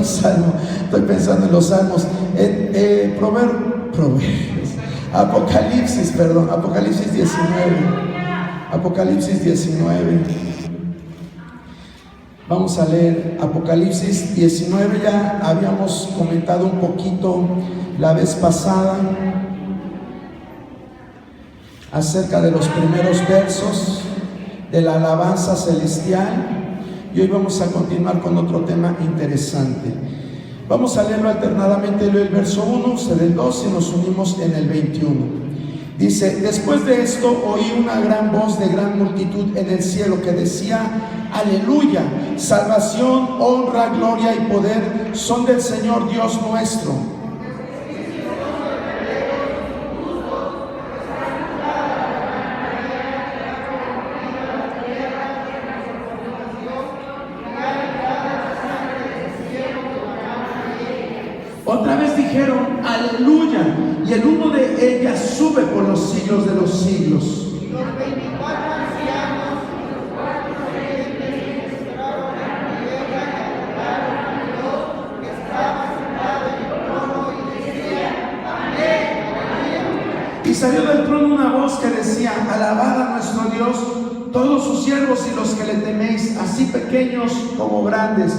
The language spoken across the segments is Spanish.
Salmo, estoy pensando en los salmos, Proverbios, Apocalipsis 19. Vamos a leer Apocalipsis 19, ya habíamos comentado un poquito la vez pasada acerca de los primeros versos de la alabanza celestial, y hoy vamos a continuar con otro tema interesante. Vamos a leerlo alternadamente, leo el verso 1, será el 2 y nos unimos en el 21. Dice: después de esto oí una gran voz de gran multitud en el cielo que decía: aleluya, salvación, honra, gloria y poder son del Señor Dios nuestro. Otra vez dijeron: aleluya, y el humo de ella sube por los siglos de los siglos. Y los 24 ancianos y los 4 serpientes entraron ante ella y adoraron a Dios que estaba sentado en el trono y decían: amén, aleluya. Y salió del trono una voz que decía: alabad a nuestro Dios, todos sus siervos y los que le teméis, así pequeños como grandes.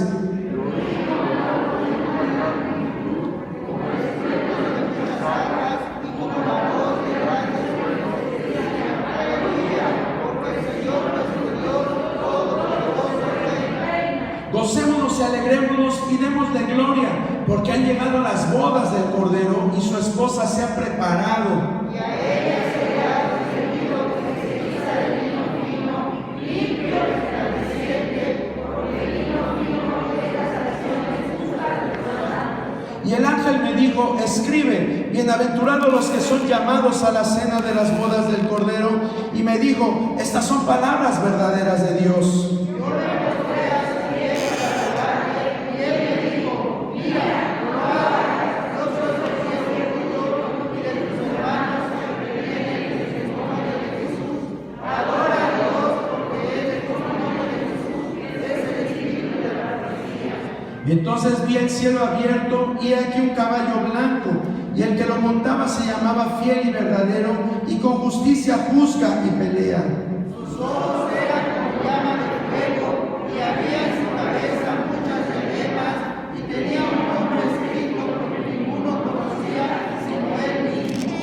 Gocémonos y alegrémonos y démosle gloria, porque han llegado las bodas del Cordero y su esposa se ha preparado. Y a ella será concedido que se guisa de vino fino, limpio, resplandeciente, porque el vino fino es la salvación de sus almas. Y el ángel me dijo: escribe, bienaventurados los que son llamados a la cena de las bodas del Cordero. Y me dijo: estas son palabras verdaderas de Dios. Y entonces vi el cielo abierto, y aquí un caballo blanco, y el que lo montaba se llamaba Fiel y Verdadero, y con justicia juzga y pelea. Sus ojos eran como llama de fuego, y había en su cabeza muchas diademas, y tenía un nombre escrito que ninguno conocía sino él mismo.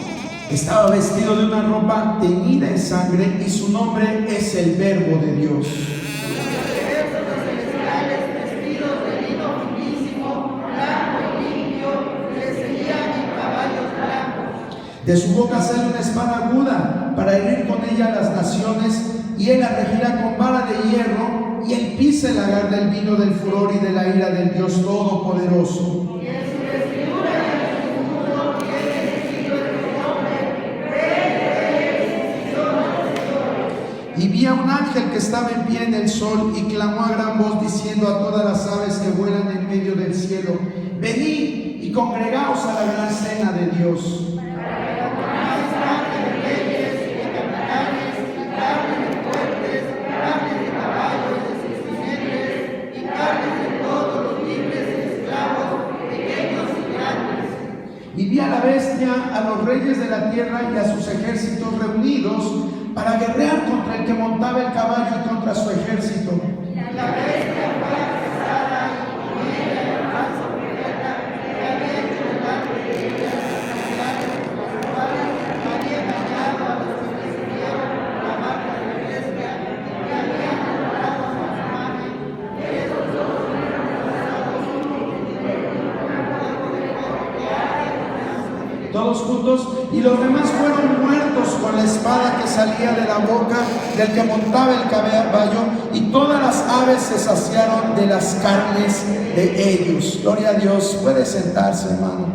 Estaba vestido de una ropa teñida en sangre, y su nombre es el Verbo de Dios. De su boca sale una espada aguda para herir con ella a las naciones, y él la regirá con vara de hierro, y él pisa el lagar del vino del furor y de la ira del Dios Todopoderoso. Y en su vestidura y en su escudo tiene escrito este nombre: Rey de Reyes y Señor de Señores. Y vi a un ángel que estaba en pie en el sol, y clamó a gran voz diciendo a todas las aves que vuelan en medio del cielo: venid y congregaos a la gran cena de Dios. Y vi a la bestia, a los reyes de la tierra y a sus ejércitos reunidos para guerrear contra el que montaba el caballo y contra su ejército. La bestia fue apresada y con ella el falso profeta que había hecho delante de ella señales por las cuales había engañado a los que recibieron la marca de la bestia y que habían adorado a su imagen. Esos dos fueron lanzados uno en el fuego de fuego que arde con azufre. Todos juntos, y los demás fueron muertos con la espada que salía de la boca del que montaba el caballo, y todas las aves se saciaron de las carnes de ellos. Gloria a Dios. Puede sentarse, hermano.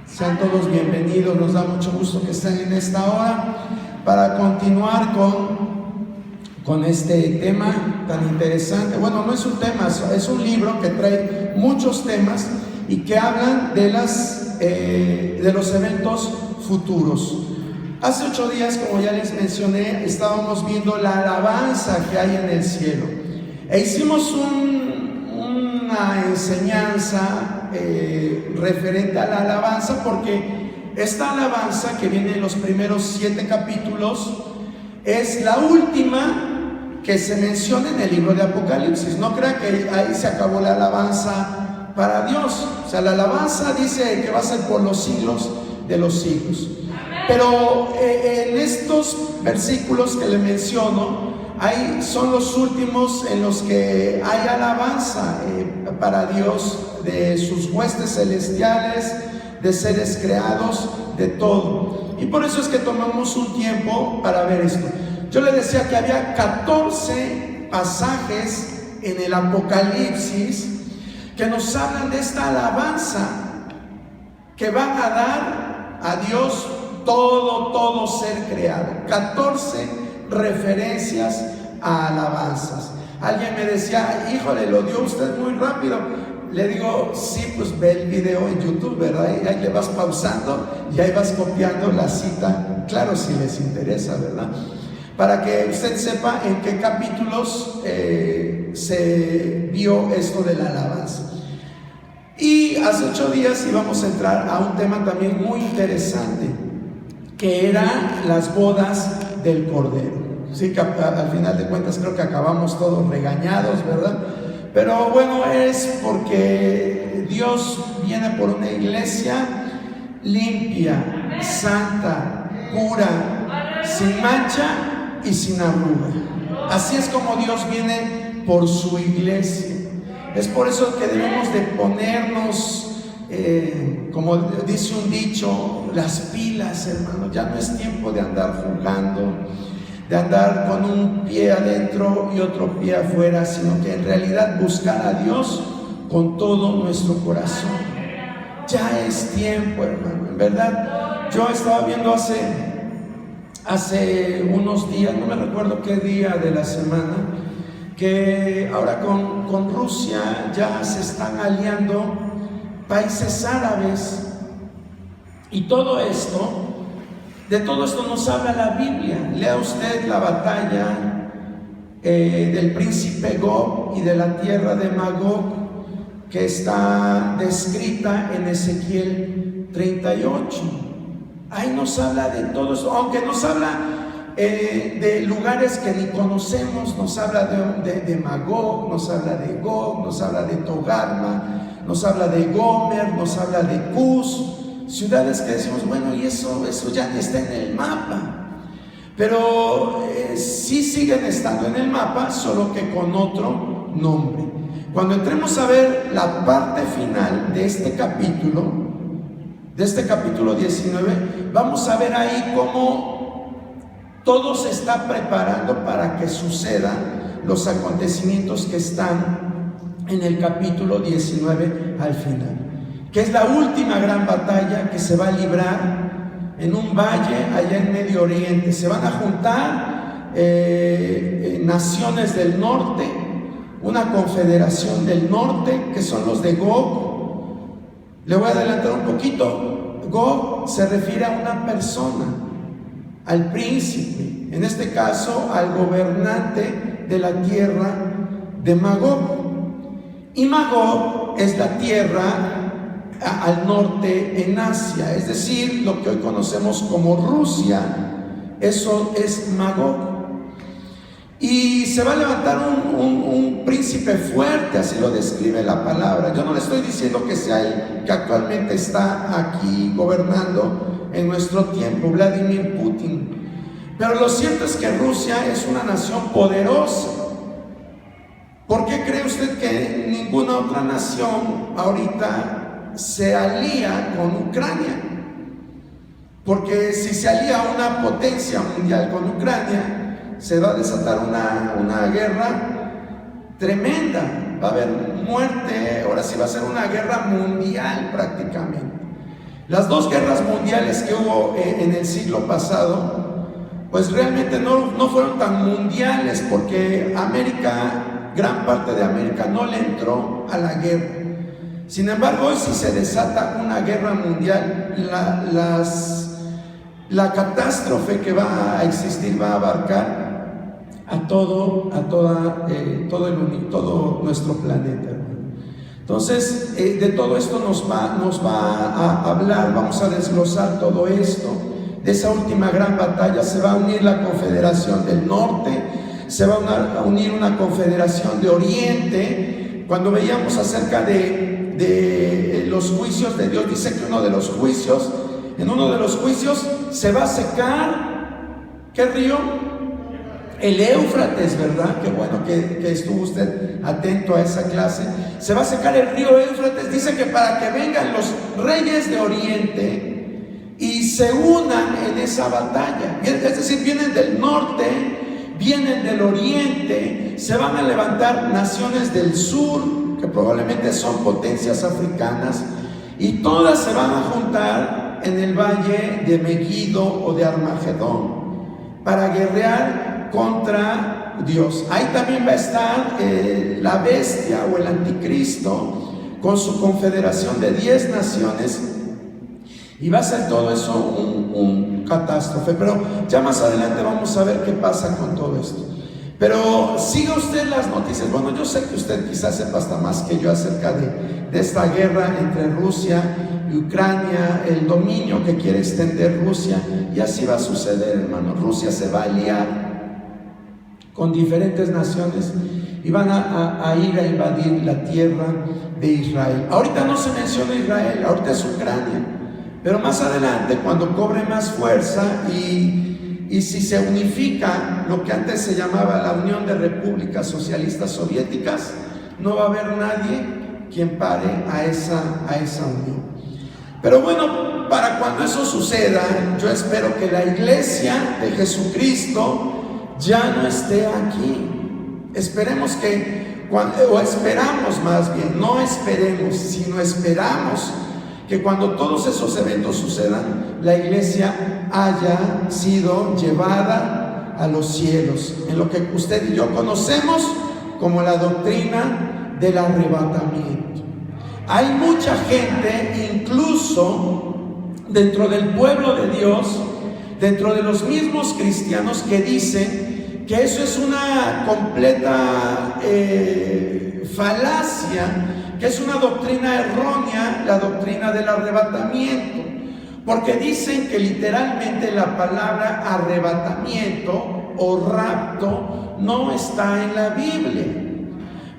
Sean todos bienvenidos. Nos da mucho gusto que estén en esta hora para continuar con este tema tan interesante. Bueno, no es un tema, es un libro que trae muchos temas y que hablan de los eventos futuros. Hace 8 días, como ya les mencioné, estábamos viendo la alabanza que hay en el cielo, e hicimos una enseñanza referente a la alabanza, porque esta alabanza que viene en los primeros 7 capítulos es la última que se menciona en el libro de Apocalipsis. No crea que ahí se acabó la alabanza para Dios. O sea, la alabanza dice que va a ser por los siglos de los siglos. Pero en estos versículos que le menciono, ahí son los últimos en los que hay alabanza para Dios, de sus huestes celestiales, de seres creados, de todo. Y por eso es que tomamos un tiempo para ver esto. Yo le decía que había 14 pasajes en el Apocalipsis que nos hablan de esta alabanza que van a dar a Dios todo ser creado. 14 referencias a alabanzas. Alguien me decía, híjole, lo dio usted muy rápido. Le digo, sí, pues ve el video en YouTube, ¿verdad? Y ahí le vas pausando y ahí vas copiando la cita. Claro, si les interesa, ¿verdad? Para que usted sepa en qué capítulos se vio esto de la alabanza. Y hace 8 días íbamos a entrar a un tema también muy interesante, que eran las bodas del Cordero. Sí, que al final de cuentas creo que acabamos todos regañados, ¿verdad? Pero bueno, es porque Dios viene por una iglesia limpia, santa, pura, sin mancha y sin arruga. Así es como Dios viene por su iglesia. Es por eso que debemos de ponernos, como dice un dicho, las pilas, hermano. Ya no es tiempo de andar jugando, de andar con un pie adentro y otro pie afuera, sino que en realidad buscar a Dios con todo nuestro corazón. Ya es tiempo, hermano. En verdad, yo estaba viendo hace unos días, no me recuerdo qué día de la semana, que ahora con Rusia ya se están aliando países árabes, y todo esto, de todo esto nos habla la Biblia. Lea usted la batalla del príncipe Gog y de la tierra de Magog, que está descrita en Ezequiel 38. Ahí nos habla de todo eso, aunque nos habla de lugares que ni conocemos. Nos habla de Magog, nos habla de Gog, nos habla de Togarma, nos habla de Gomer, nos habla de Cus, ciudades que decimos, bueno, y eso ya está en el mapa. Pero sí siguen estando en el mapa, solo que con otro nombre. Cuando entremos a ver la parte final de este capítulo 19, vamos a ver ahí cómo todo se está preparando para que sucedan los acontecimientos que están en el capítulo 19 al final, que es la última gran batalla que se va a librar en un valle allá en Medio Oriente. Se van a juntar naciones del norte, una confederación del norte, que son los de Gog. Le voy a adelantar un poquito. Gog se refiere a una persona, al príncipe, en este caso al gobernante de la tierra de Magog. Y Magog es la tierra al norte en Asia, es decir, lo que hoy conocemos como Rusia. Eso es Magog. Y se va a levantar un príncipe fuerte, así lo describe la palabra. Yo no le estoy diciendo que sea el que actualmente está aquí gobernando en nuestro tiempo, Vladimir Putin. Pero lo cierto es que Rusia es una nación poderosa. ¿Por qué cree usted que ninguna otra nación ahorita se alía con Ucrania? Porque si se alía una potencia mundial con Ucrania, se va a desatar una guerra tremenda. Va a haber muerte, ahora sí va a ser una guerra mundial prácticamente. Las 2 guerras mundiales que hubo en el siglo pasado, pues realmente no fueron tan mundiales, porque gran parte de América no le entró a la guerra. Sin embargo, hoy sí se desata una guerra mundial. La catástrofe que va a existir va a abarcar a todo nuestro planeta. Entonces, de todo esto nos va a hablar, vamos a desglosar todo esto. De esa última gran batalla se va a unir la Confederación del Norte, se va a unir una Confederación de Oriente. Cuando veíamos acerca de los juicios de Dios, dice que en uno de los juicios se va a secar, ¿qué río? El Éufrates, ¿verdad? Qué bueno que estuvo usted atento a esa clase. Se va a secar el río Éufrates. Dice que para que vengan los reyes de Oriente y se unan en esa batalla. Es decir, vienen del norte, vienen del oriente, se van a levantar naciones del sur, que probablemente son potencias africanas, y todas se van a juntar en el valle de Megiddo o de Armagedón para guerrear contra Dios. Ahí también va a estar la bestia o el anticristo con su confederación de 10 naciones, y va a ser todo eso un catástrofe. Pero ya más adelante vamos a ver qué pasa con todo esto. Pero siga usted las noticias. Bueno, yo sé que usted quizás sepa hasta más que yo acerca de esta guerra entre Rusia y Ucrania, el dominio que quiere extender Rusia, y así va a suceder, hermano. Rusia se va a aliar con diferentes naciones y van a ir a invadir la tierra de Israel. Ahorita no se menciona Israel, ahorita es Ucrania, pero más adelante, cuando cobre más fuerza y si se unifica lo que antes se llamaba la Unión de Repúblicas Socialistas Soviéticas, no va a haber nadie quien pare a esa unión. Pero bueno, para cuando eso suceda, yo espero que la iglesia de Jesucristo ya no esté aquí. Esperemos esperamos más bien, no esperemos, sino esperamos que cuando todos esos eventos sucedan, la iglesia haya sido llevada a los cielos, en lo que usted y yo conocemos como la doctrina del arrebatamiento. Hay mucha gente, incluso dentro del pueblo de Dios, dentro de los mismos cristianos, que dicen que eso es una completa falacia, que es una doctrina errónea, la doctrina del arrebatamiento, porque dicen que literalmente la palabra arrebatamiento o rapto no está en la Biblia.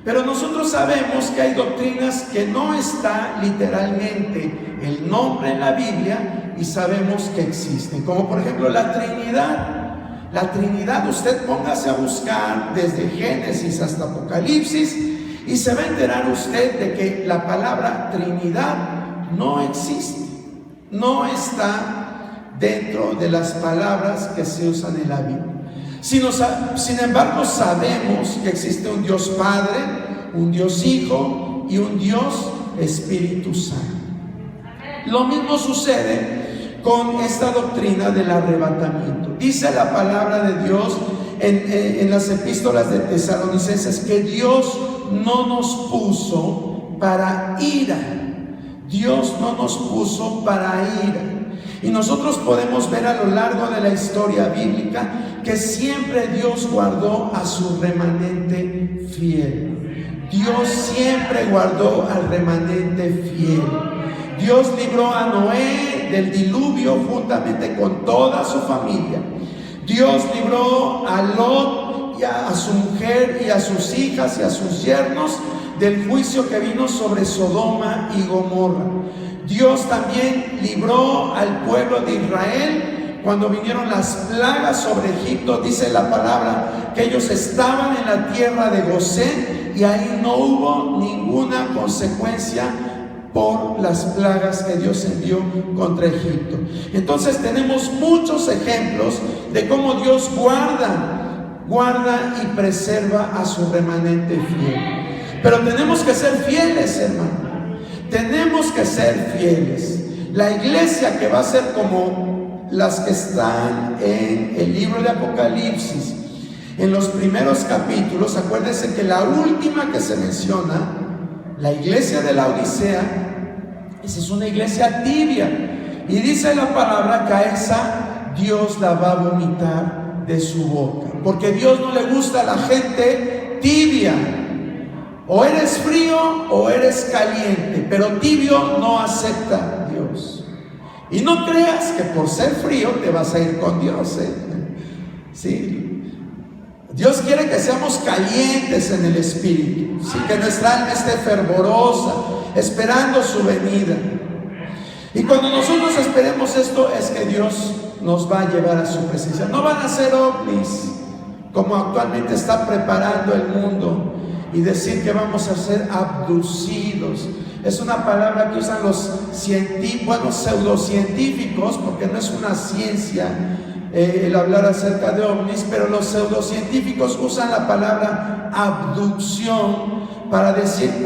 Pero nosotros sabemos que hay doctrinas que no está literalmente el nombre en la Biblia y sabemos que existen, como por ejemplo la Trinidad. La Trinidad, usted póngase a buscar desde Génesis hasta Apocalipsis y se va a enterar usted de que la palabra Trinidad no existe, no está dentro de las palabras que se usan en la Biblia. Sin embargo, sabemos que existe un Dios Padre, un Dios Hijo y un Dios Espíritu Santo. Lo mismo sucede con esta doctrina del arrebatamiento. Dice la palabra de Dios en las epístolas de Tesalonicenses que Dios no nos puso para ira. Dios no nos puso para ira. Y nosotros podemos ver a lo largo de la historia bíblica que siempre Dios guardó a su remanente fiel. Dios siempre guardó al remanente fiel. Dios libró a Noé del diluvio juntamente con toda su familia. Dios libró a Lot y a su mujer y a sus hijas y a sus yernos del juicio que vino sobre Sodoma y Gomorra. Dios también libró al pueblo de Israel cuando vinieron las plagas sobre Egipto. Dice la palabra que ellos estaban en la tierra de Gosén y ahí no hubo ninguna consecuencia por las plagas que Dios envió contra Egipto. Entonces tenemos muchos ejemplos de cómo Dios guarda y preserva a su remanente fiel. Pero tenemos que ser fieles, hermano. Tenemos que ser fieles. La iglesia que va a ser como las que están en el libro de Apocalipsis, en los primeros capítulos, acuérdense que la última que se menciona, la iglesia de la Odisea, esa es una iglesia tibia. Y dice la palabra que a esa Dios la va a vomitar de su boca. Porque Dios no le gusta a la gente tibia. O eres frío o eres caliente, pero tibio no acepta Dios. Y no creas que por ser frío te vas a ir con Dios, ¿sí? Dios quiere que seamos calientes en el espíritu, ¿sí? Que nuestra alma esté fervorosa, esperando su venida. Y cuando nosotros esperemos esto, es que Dios nos va a llevar a su presencia. No van a ser ovnis, como actualmente está preparando el mundo, y decir que vamos a ser abducidos. Es una palabra que usan los pseudocientíficos, porque no es una ciencia el hablar acerca de ovnis, pero los pseudocientíficos usan la palabra abducción para decir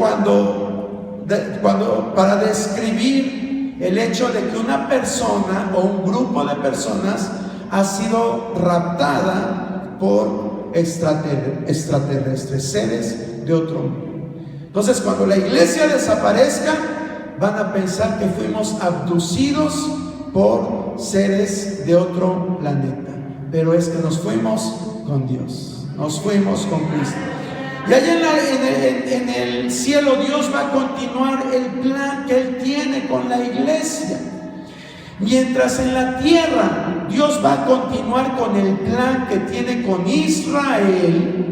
para describir el hecho de que una persona o un grupo de personas ha sido raptada por extraterrestres, seres de otro mundo. Entonces, cuando la iglesia desaparezca, van a pensar que fuimos abducidos por seres de otro planeta, pero es que nos fuimos con Dios, nos fuimos con Cristo. Y allá en el cielo Dios va a continuar el plan que Él tiene con la iglesia. Mientras en la tierra Dios va a continuar con el plan que tiene con Israel,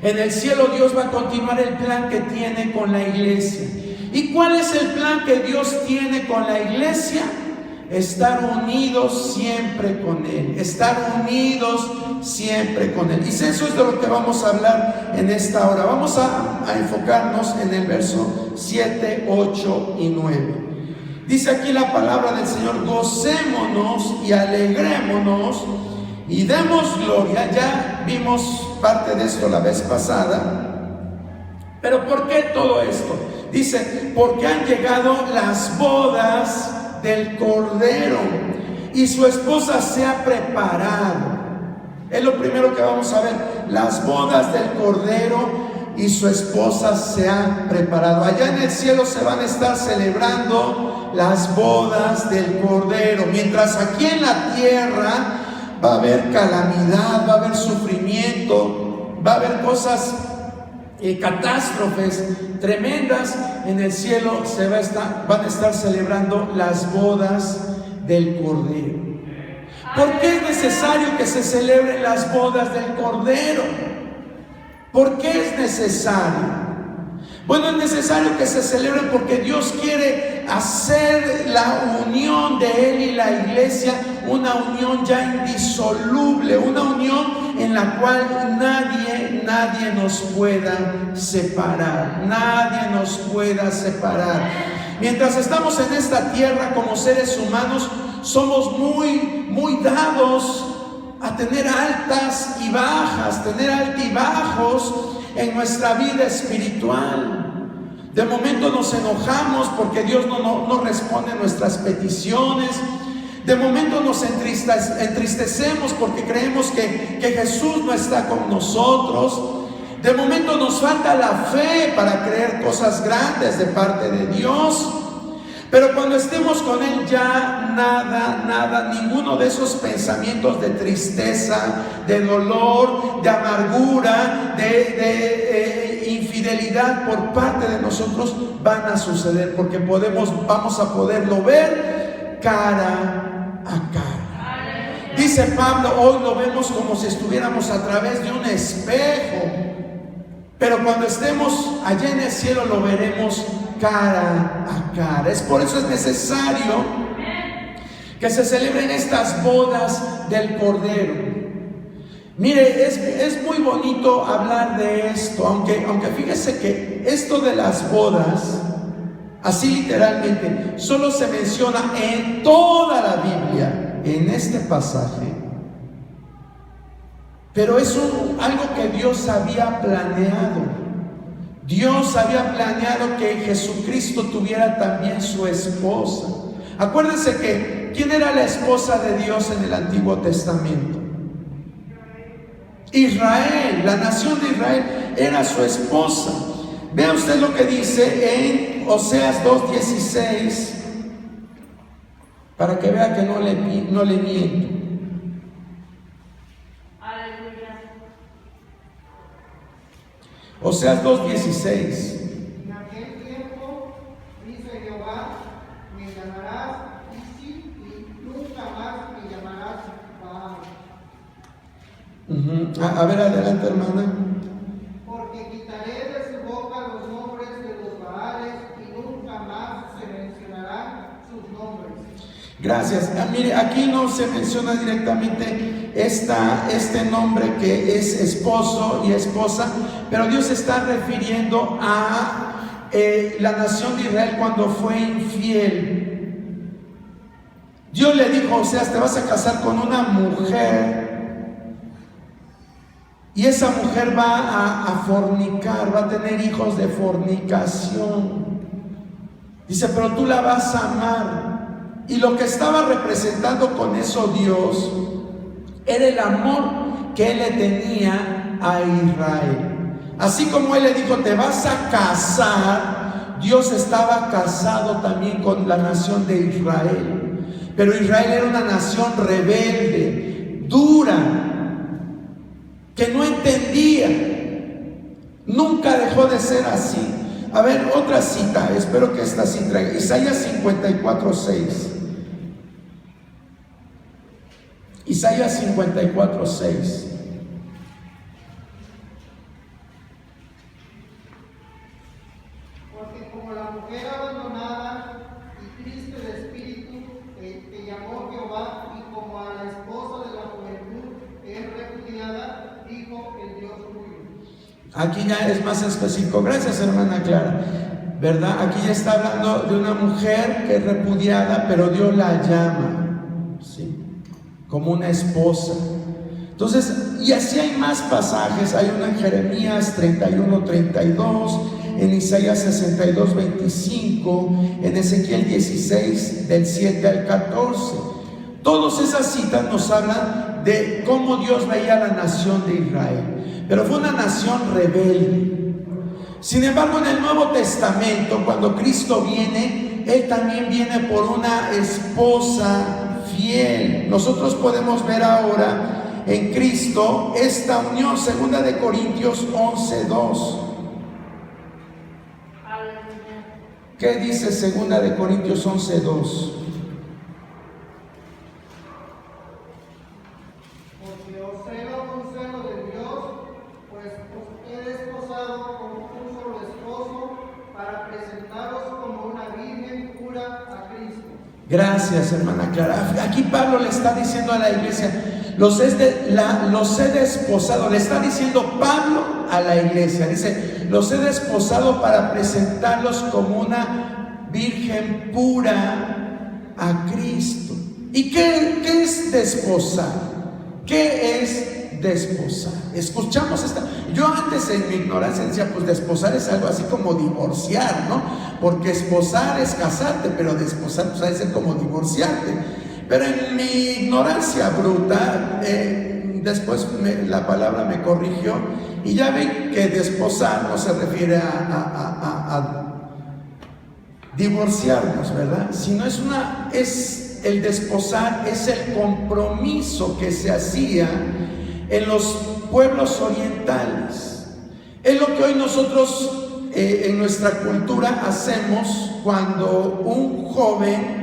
en el cielo Dios va a continuar el plan que tiene con la iglesia. ¿Y cuál es el plan que Dios tiene con la iglesia? Estar unidos siempre con Él, estar unidos siempre con Él. Y eso es de lo que vamos a hablar en esta hora. Vamos a enfocarnos en el verso 7, 8 y 9. Dice aquí la palabra del Señor: gocémonos y alegrémonos y demos gloria. Ya vimos parte de esto la vez pasada. Pero ¿por qué todo esto? Dice, porque han llegado las bodas del Cordero y su esposa se ha preparado. Es lo primero que vamos a ver: las bodas del Cordero y su esposa se ha preparado. Allá en el cielo se van a estar celebrando las bodas del Cordero, mientras aquí en la tierra va a haber calamidad, va a haber sufrimiento, va a haber cosas, catástrofes tremendas. En el cielo van a estar celebrando las bodas del Cordero. ¿Por qué es necesario que se celebren las bodas del Cordero? ¿Por qué es necesario? Bueno, es necesario que se celebren porque Dios quiere hacer la unión de Él y la iglesia una unión ya indisoluble, una unión en la cual nadie nos pueda separar, nadie nos pueda separar. Mientras estamos en esta tierra como seres humanos, somos muy dados a tener altas y bajas, tener altibajos en nuestra vida espiritual. De momento nos enojamos porque Dios no responde nuestras peticiones. De momento nos entristecemos porque creemos que Jesús no está con nosotros. De momento nos falta la fe para creer cosas grandes de parte de Dios. Pero cuando estemos con Él, ya nada, ninguno de esos pensamientos de tristeza, de dolor, de amargura, de infidelidad por parte de nosotros van a suceder, porque vamos a poderlo ver cara a cara. Dice Pablo, hoy lo vemos como si estuviéramos a través de un espejo, pero cuando estemos allá en el cielo lo veremos cara a cara. Por eso es necesario que se celebren estas bodas del Cordero. Mire, es muy bonito hablar de esto, aunque fíjese que esto de las bodas, así literalmente, solo se menciona en toda la Biblia, en este pasaje. Pero es algo que Dios había planeado. Dios había planeado que Jesucristo tuviera también su esposa. Acuérdense que ¿quién era la esposa de Dios en el Antiguo Testamento? Israel, la nación de Israel era su esposa. Vea usted lo que dice en Oseas 2:16, para que vea que no le miento. Oseas 2:16. En aquel tiempo, dice Jehová, me llamarás Isi y nunca más me llamarás Baal. A ver, adelante, hermana. Porque quitaré de su boca los nombres de los Baales y nunca más se mencionarán sus nombres. Gracias. Mire, aquí no se menciona directamente este nombre que es esposo y esposa, pero Dios está refiriendo a la nación de Israel cuando fue infiel. Dios le dijo, o sea, te vas a casar con una mujer y esa mujer va a fornicar, va a tener hijos de fornicación. Dice, pero tú la vas a amar. Y lo que estaba representando con eso Dios era el amor que Él le tenía a Israel. Así como Él le dijo, te vas a casar, Dios estaba casado también con la nación de Israel. Pero Israel era una nación rebelde, dura, que no entendía. Nunca dejó de ser así. A ver, otra cita, espero que esta sí traiga. Isaías 54:6. Isaías 54:6. Porque como la mujer abandonada y triste de espíritu, te llamó Jehová, y como a la esposa de la juventud es repudiada, dijo el Dios tuyo. Aquí ya es más específico. Gracias, hermana Clara. ¿Verdad? Aquí ya está hablando de una mujer que es repudiada, pero Dios la llama, ¿sí?, como una esposa. Entonces, y así hay más pasajes. Hay uno en Jeremías 31:32, en Isaías 62:25, en Ezequiel 16, del 7 al 14. Todas esas citas nos hablan de cómo Dios veía a la nación de Israel. Pero fue una nación rebelde. Sin embargo, en el Nuevo Testamento, cuando Cristo viene, Él también viene por una esposa fiel. Nosotros podemos ver ahora en Cristo esta unión. 2 de Corintios 11:2. ¿Qué dice 2 de Corintios 11:2? Porque os celo con celo de Dios, pues os he desposado con un solo esposo, para presentaros como una virgen pura a Cristo. Gracias, hermana Clara. Aquí Pablo le está diciendo a la iglesia, los he desposado. Le está diciendo Pablo a la iglesia, dice, los he desposado para presentarlos como una virgen pura a Cristo. ¿Y qué es desposar? ¿Qué es desposar? Escuchamos esta. Yo antes en mi ignorancia decía, pues desposar es algo así como divorciar, ¿no? Porque esposar es casarte, pero desposar pues debe ser como divorciarte. Pero en mi ignorancia bruta, después la palabra me corrigió y ya ven que desposar no se refiere a divorciarnos, ¿verdad? Sino es el desposar, es el compromiso que se hacía en los pueblos orientales. Es lo que hoy nosotros en nuestra cultura hacemos cuando un joven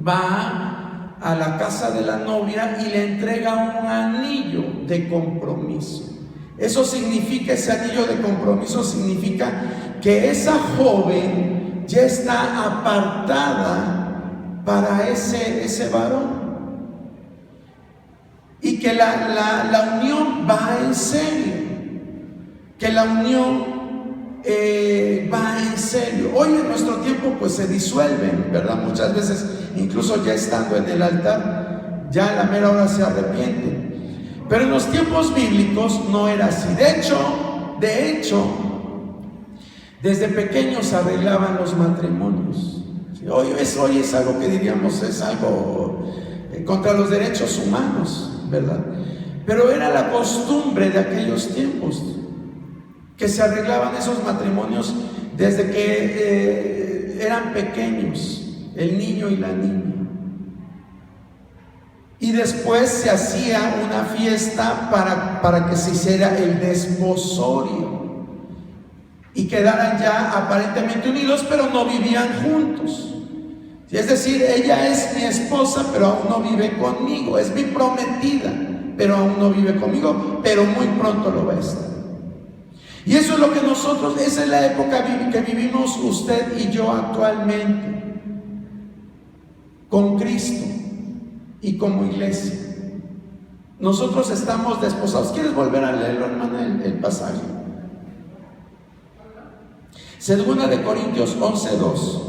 va a la casa de la novia y le entrega un anillo de compromiso. Eso significa, ese anillo de compromiso significa que esa joven ya está apartada para ese varón. Y que la unión va en serio, que la unión va en serio. Hoy en nuestro tiempo pues se disuelven, ¿verdad? Muchas veces, incluso ya estando en el altar, ya a la mera hora se arrepienten. Pero en los tiempos bíblicos no era así. De hecho, desde pequeños arreglaban los matrimonios. Hoy es algo que diríamos, es algo contra los derechos humanos, ¿verdad? Pero era la costumbre de aquellos tiempos que se arreglaban esos matrimonios desde que eran pequeños, el niño y la niña. Y después se hacía una fiesta para que se hiciera el desposorio. y quedaran ya aparentemente unidos, pero no vivían juntos. Es decir, ella es mi esposa, pero aún no vive conmigo. Es mi prometida, pero aún no vive conmigo, pero muy pronto lo va a estar. Y eso es lo que nosotros, esa es la época que vivimos usted y yo actualmente, con Cristo y como iglesia. Nosotros estamos desposados. ¿Quieres volver a leerlo, hermana, el pasaje? Segunda de Corintios 11:2.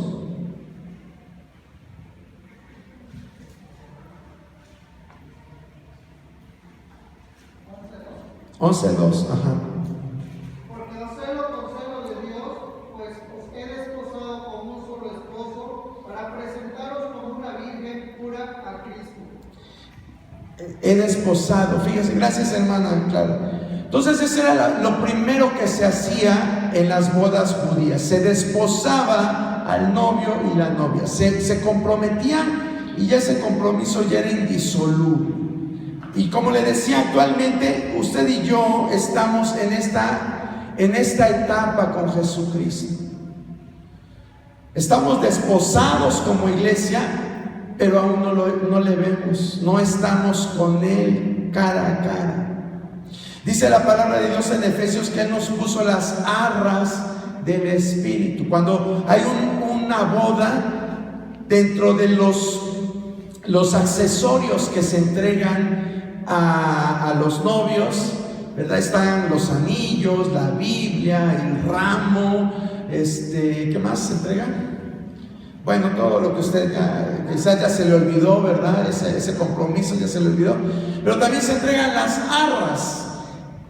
11:2, ajá. Porque os celo con celo de Dios, pues os he desposado como un solo esposo, para presentaros como una virgen pura a Cristo. He desposado, fíjese, gracias hermana, claro. Entonces ese era lo primero que se hacía en las bodas judías. Se desposaba al novio y la novia, se comprometían y ya ese compromiso ya era indisoluble. Y como le decía, actualmente usted y yo estamos en esta etapa con Jesucristo. Estamos desposados como iglesia, pero aún no le vemos, no estamos con Él cara a cara. Dice la palabra de Dios en Efesios que Él nos puso las arras del Espíritu. Cuando hay una boda, dentro de los accesorios que se entregan a los novios, ¿verdad? Están los anillos, la Biblia, el ramo, ¿qué más se entrega? Bueno, todo lo que usted quizás ya se le olvidó, ¿verdad? Ese compromiso ya se le olvidó. Pero también se entregan las arras.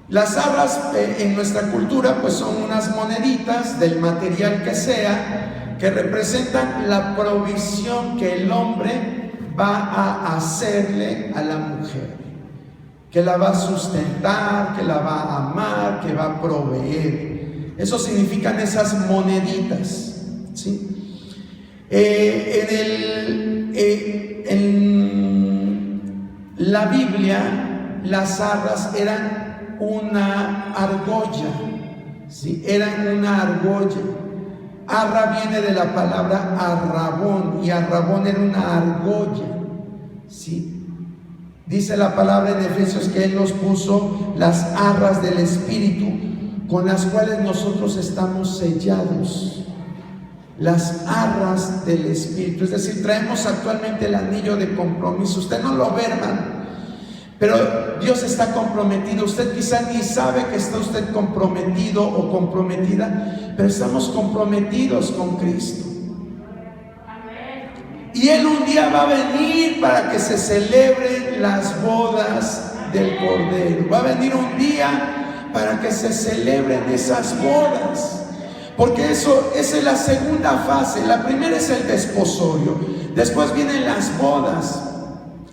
Las arras en nuestra cultura pues son unas moneditas del material que sea, que representan la provisión que el hombre va a hacerle a la mujer, que la va a sustentar, que la va a amar, que va a proveer. Eso significan esas moneditas, ¿sí? En la Biblia, las arras eran una argolla, ¿sí? Eran una argolla. Arra viene de la palabra arrabón, y arrabón era una argolla, ¿sí? Dice la palabra en Efesios que Él nos puso las arras del Espíritu, con las cuales nosotros estamos sellados. Las arras del Espíritu, es decir, traemos actualmente el anillo de compromiso. Usted no lo ve, hermano, pero Dios está comprometido. Usted quizás ni sabe que está usted comprometido o comprometida, pero estamos comprometidos con Cristo. Y Él un día va a venir para que se celebren las bodas del Cordero. Va a venir un día para que se celebren esas bodas. Porque esa es la segunda fase. La primera es el desposorio. Después vienen las bodas,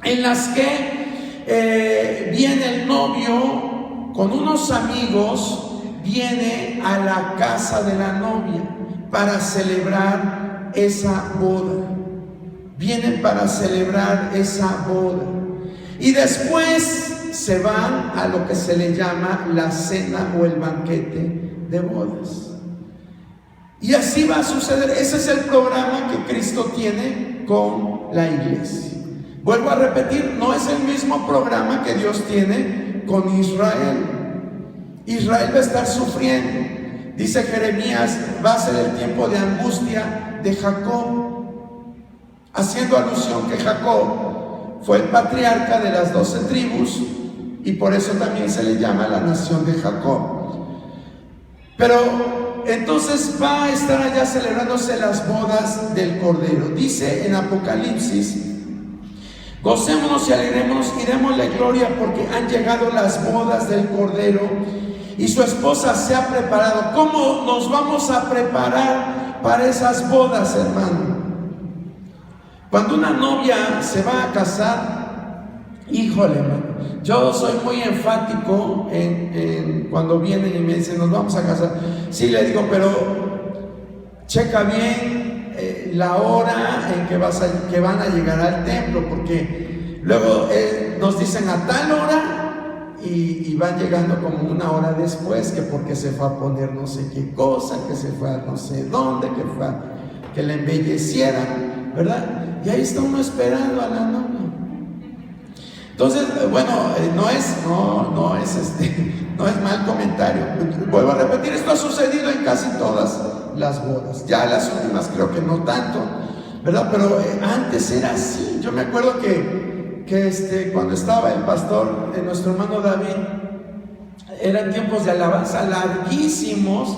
en las que viene el novio con unos amigos, viene a la casa de la novia para celebrar esa boda. Vienen para celebrar esa boda. Y después se van a lo que se le llama la cena o el banquete de bodas. Y así va a suceder. Ese es el programa que Cristo tiene con la iglesia. Vuelvo a repetir, no es el mismo programa que Dios tiene con Israel. Israel va a estar sufriendo. Dice Jeremías, va a ser el tiempo de angustia de Jacob, haciendo alusión que Jacob fue el patriarca de las 12 tribus y por eso también se le llama la nación de Jacob. Pero entonces va a estar allá celebrándose las bodas del Cordero. Dice en Apocalipsis: gocémonos y alegrémonos y démosle gloria, porque han llegado las bodas del Cordero y su esposa se ha preparado. ¿Cómo nos vamos a preparar para esas bodas, hermano? Cuando una novia se va a casar, híjole, hermano, yo soy muy enfático cuando vienen y me dicen nos vamos a casar. Sí, le digo, pero checa bien la hora en que van a llegar al templo, porque luego nos dicen a tal hora y van llegando como una hora después, que porque se fue a poner no sé qué cosa, que se fue a no sé dónde, que fue a que le embellecieran, ¿verdad? Y ahí está uno esperando a la novia. Entonces, bueno, no es mal comentario. Vuelvo a repetir, esto ha sucedido en casi todas las bodas. Ya las últimas creo que no tanto, ¿verdad? Pero antes era así. Yo me acuerdo que cuando estaba el pastor, nuestro hermano David, eran tiempos de alabanza larguísimos,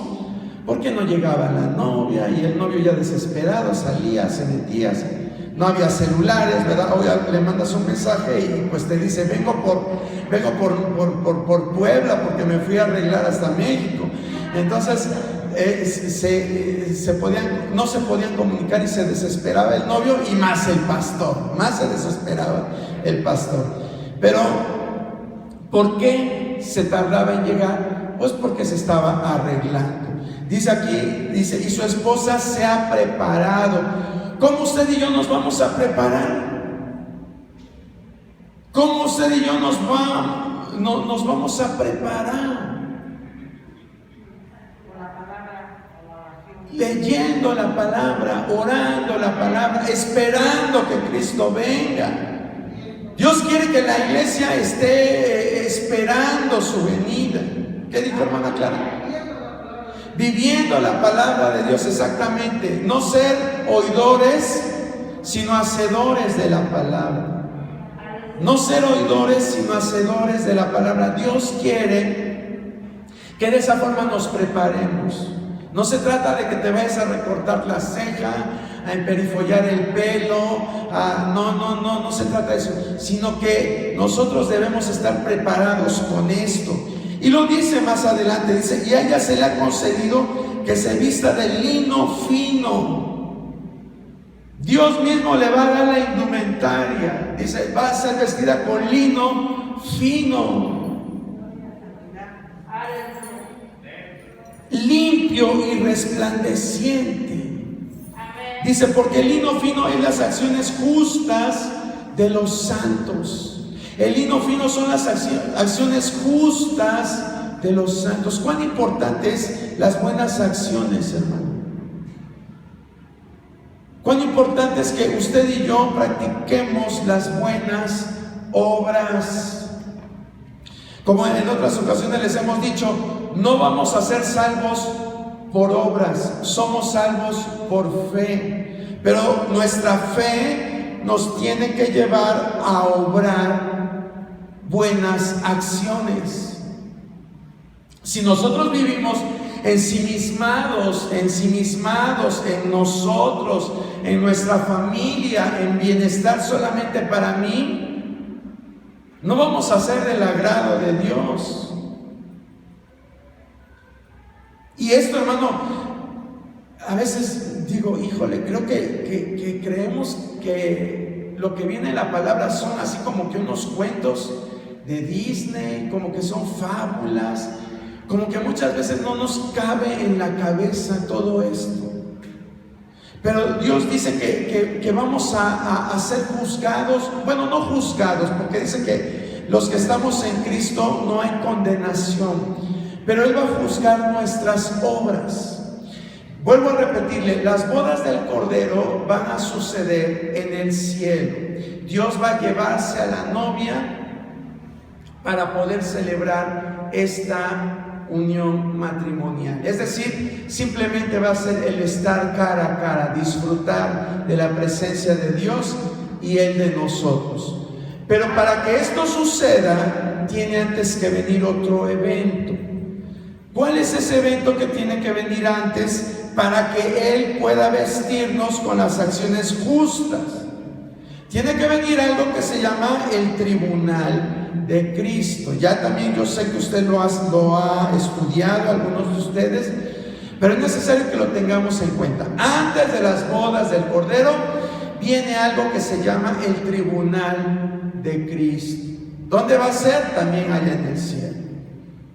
porque no llegaba la novia y el novio ya desesperado salía, se metía. No había celulares, ¿verdad? Hoy le mandas un mensaje y pues te dice, vengo por Puebla porque me fui a arreglar hasta México. Entonces no se podían comunicar y se desesperaba el novio y más el pastor, más se desesperaba el pastor. Pero, ¿por qué se tardaba en llegar? Pues porque se estaba arreglando. Dice aquí, y su esposa se ha preparado. ¿Cómo usted y yo nos vamos a preparar? ¿Cómo usted y yo nos vamos a preparar? Leyendo la palabra, orando la palabra, esperando que Cristo venga. Dios quiere que la iglesia esté esperando su venida. ¿Qué dijo hermana Clara? Viviendo la palabra de Dios, exactamente. No ser oidores, sino hacedores de la palabra. No ser oidores, sino hacedores de la palabra. Dios quiere que de esa forma nos preparemos. No se trata de que te vayas a recortar la ceja, a emperifollar el pelo, no se trata de eso, sino que nosotros debemos estar preparados con esto. Y lo dice más adelante, dice, y a ella se le ha concedido que se vista de lino fino. Dios mismo le va a dar la indumentaria. Dice, va a ser vestida con lino fino, limpio y resplandeciente. Dice, porque el lino fino es las acciones justas de los santos. El lino fino son las acciones justas de los santos. ¿Cuán importantes las buenas acciones, hermano? ¿Cuán importante es que usted y yo practiquemos las buenas obras? Como en otras ocasiones les hemos dicho, no vamos a ser salvos por obras, somos salvos por fe. Pero nuestra fe nos tiene que llevar a obrar buenas acciones. Si nosotros vivimos ensimismados en nosotros, en nuestra familia, en bienestar solamente para mí, no vamos a ser del agrado de Dios. Y esto, hermano, a veces digo, híjole, creo que creemos que lo que viene en la palabra son así como que unos cuentos de Disney, como que son fábulas, como que muchas veces no nos cabe en la cabeza todo esto. Pero Dios dice que vamos a ser juzgados, bueno, no juzgados, porque dice que los que estamos en Cristo no hay condenación, pero Él va a juzgar nuestras obras. Vuelvo a repetirle, las bodas del Cordero van a suceder en el cielo. Dios va a llevarse a la novia para poder celebrar esta unión matrimonial. Es decir, simplemente va a ser el estar cara a cara, disfrutar de la presencia de Dios y Él de nosotros. Pero para que esto suceda, tiene antes que venir otro evento. ¿Cuál es ese evento que tiene que venir antes para que Él pueda vestirnos con las acciones justas? Tiene que venir algo que se llama el tribunal de Cristo. Ya también yo sé que usted lo ha estudiado, algunos de ustedes, pero es necesario que lo tengamos en cuenta. Antes de las bodas del Cordero viene algo que se llama el tribunal de Cristo. ¿Dónde va a ser? También allá en el cielo.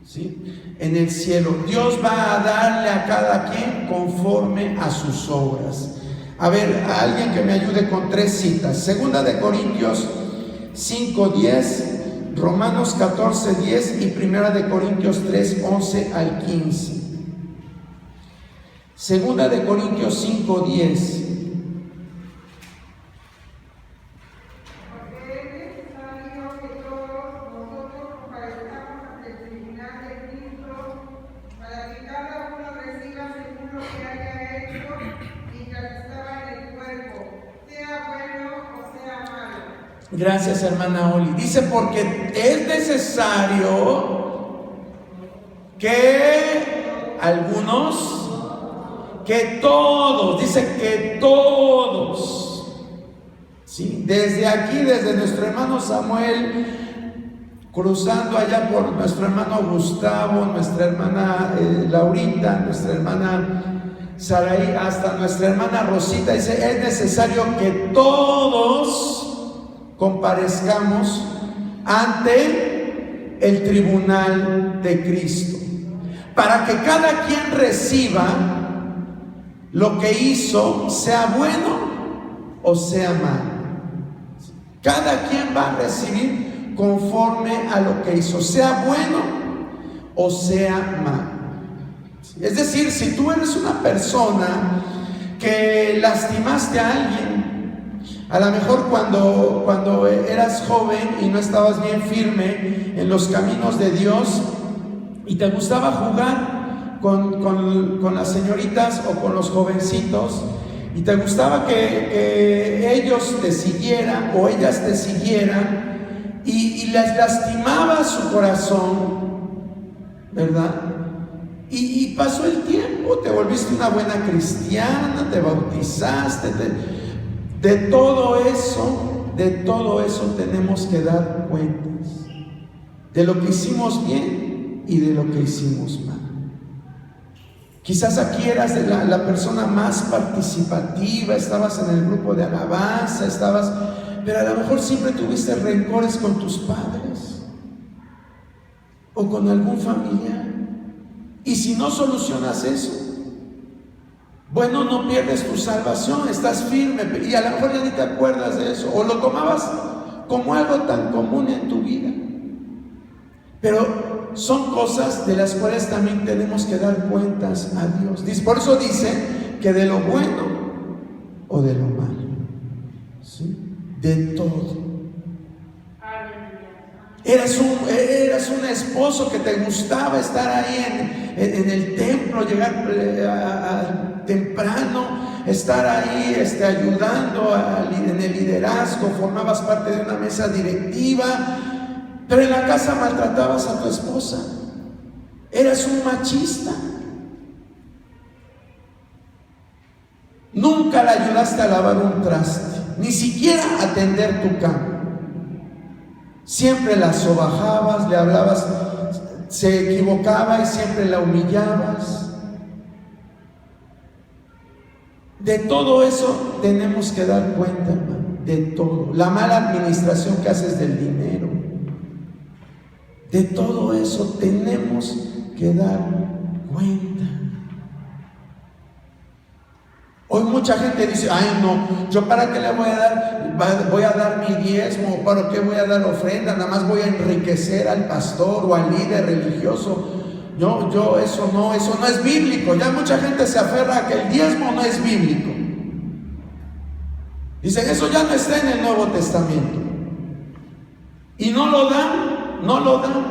¿Sí? En el cielo. Dios va a darle a cada quien conforme a sus obras. A ver, a alguien que me ayude con 3 citas. Segunda de Corintios 5:10 Romanos 14:10 y 1 Corintios 3:11 al 15. Segunda de Corintios 5:10. Gracias, hermana Oli. Dice, porque es necesario que algunos, que todos, dice que todos, ¿sí? Desde aquí, desde nuestro hermano Samuel, cruzando allá por nuestro hermano Gustavo, nuestra hermana Laurita, nuestra hermana Saraí, hasta nuestra hermana Rosita, dice, es necesario que todos comparezcamos ante el tribunal de Cristo, para que cada quien reciba lo que hizo, sea bueno o sea malo. Cada quien va a recibir conforme a lo que hizo, sea bueno o sea malo. Es decir, si tú eres una persona que lastimaste a alguien, a lo mejor cuando eras joven y no estabas bien firme en los caminos de Dios y te gustaba jugar con las señoritas o con los jovencitos y te gustaba que ellos te siguieran o ellas te siguieran y les lastimaba su corazón, ¿verdad? Y pasó el tiempo, te volviste una buena cristiana, te bautizaste, de todo eso tenemos que dar cuentas, de lo que hicimos bien y de lo que hicimos mal. Quizás aquí eras la persona más participativa, estabas en el grupo de alabanza, pero a lo mejor siempre tuviste rencores con tus padres o con algún familiar. Y si no solucionas eso, bueno, no pierdes tu salvación, estás firme y a lo mejor ya ni te acuerdas de eso, o lo tomabas como algo tan común en tu vida. Pero son cosas de las cuales también tenemos que dar cuentas a Dios. Por eso dice que de lo bueno o de lo malo, ¿sí? De todo. Eras un esposo que te gustaba estar ahí en el templo, llegar temprano, estar ahí ayudando en el liderazgo, formabas parte de una mesa directiva, pero en la casa maltratabas a tu esposa, eras un machista, nunca la ayudaste a lavar un traste, ni siquiera a atender tu cama. Siempre la sobajabas, le hablabas, se equivocaba y siempre la humillabas. De todo eso tenemos que dar cuenta, hermano, de todo. La mala administración que haces del dinero, de todo eso tenemos que dar cuenta. Hoy mucha gente dice, ay no, yo para qué le voy a dar mi diezmo, para qué voy a dar ofrenda, nada más voy a enriquecer al pastor o al líder religioso. Eso no es bíblico. Ya mucha gente se aferra a que el diezmo no es bíblico. Dicen, eso ya no está en el Nuevo Testamento. Y no lo dan,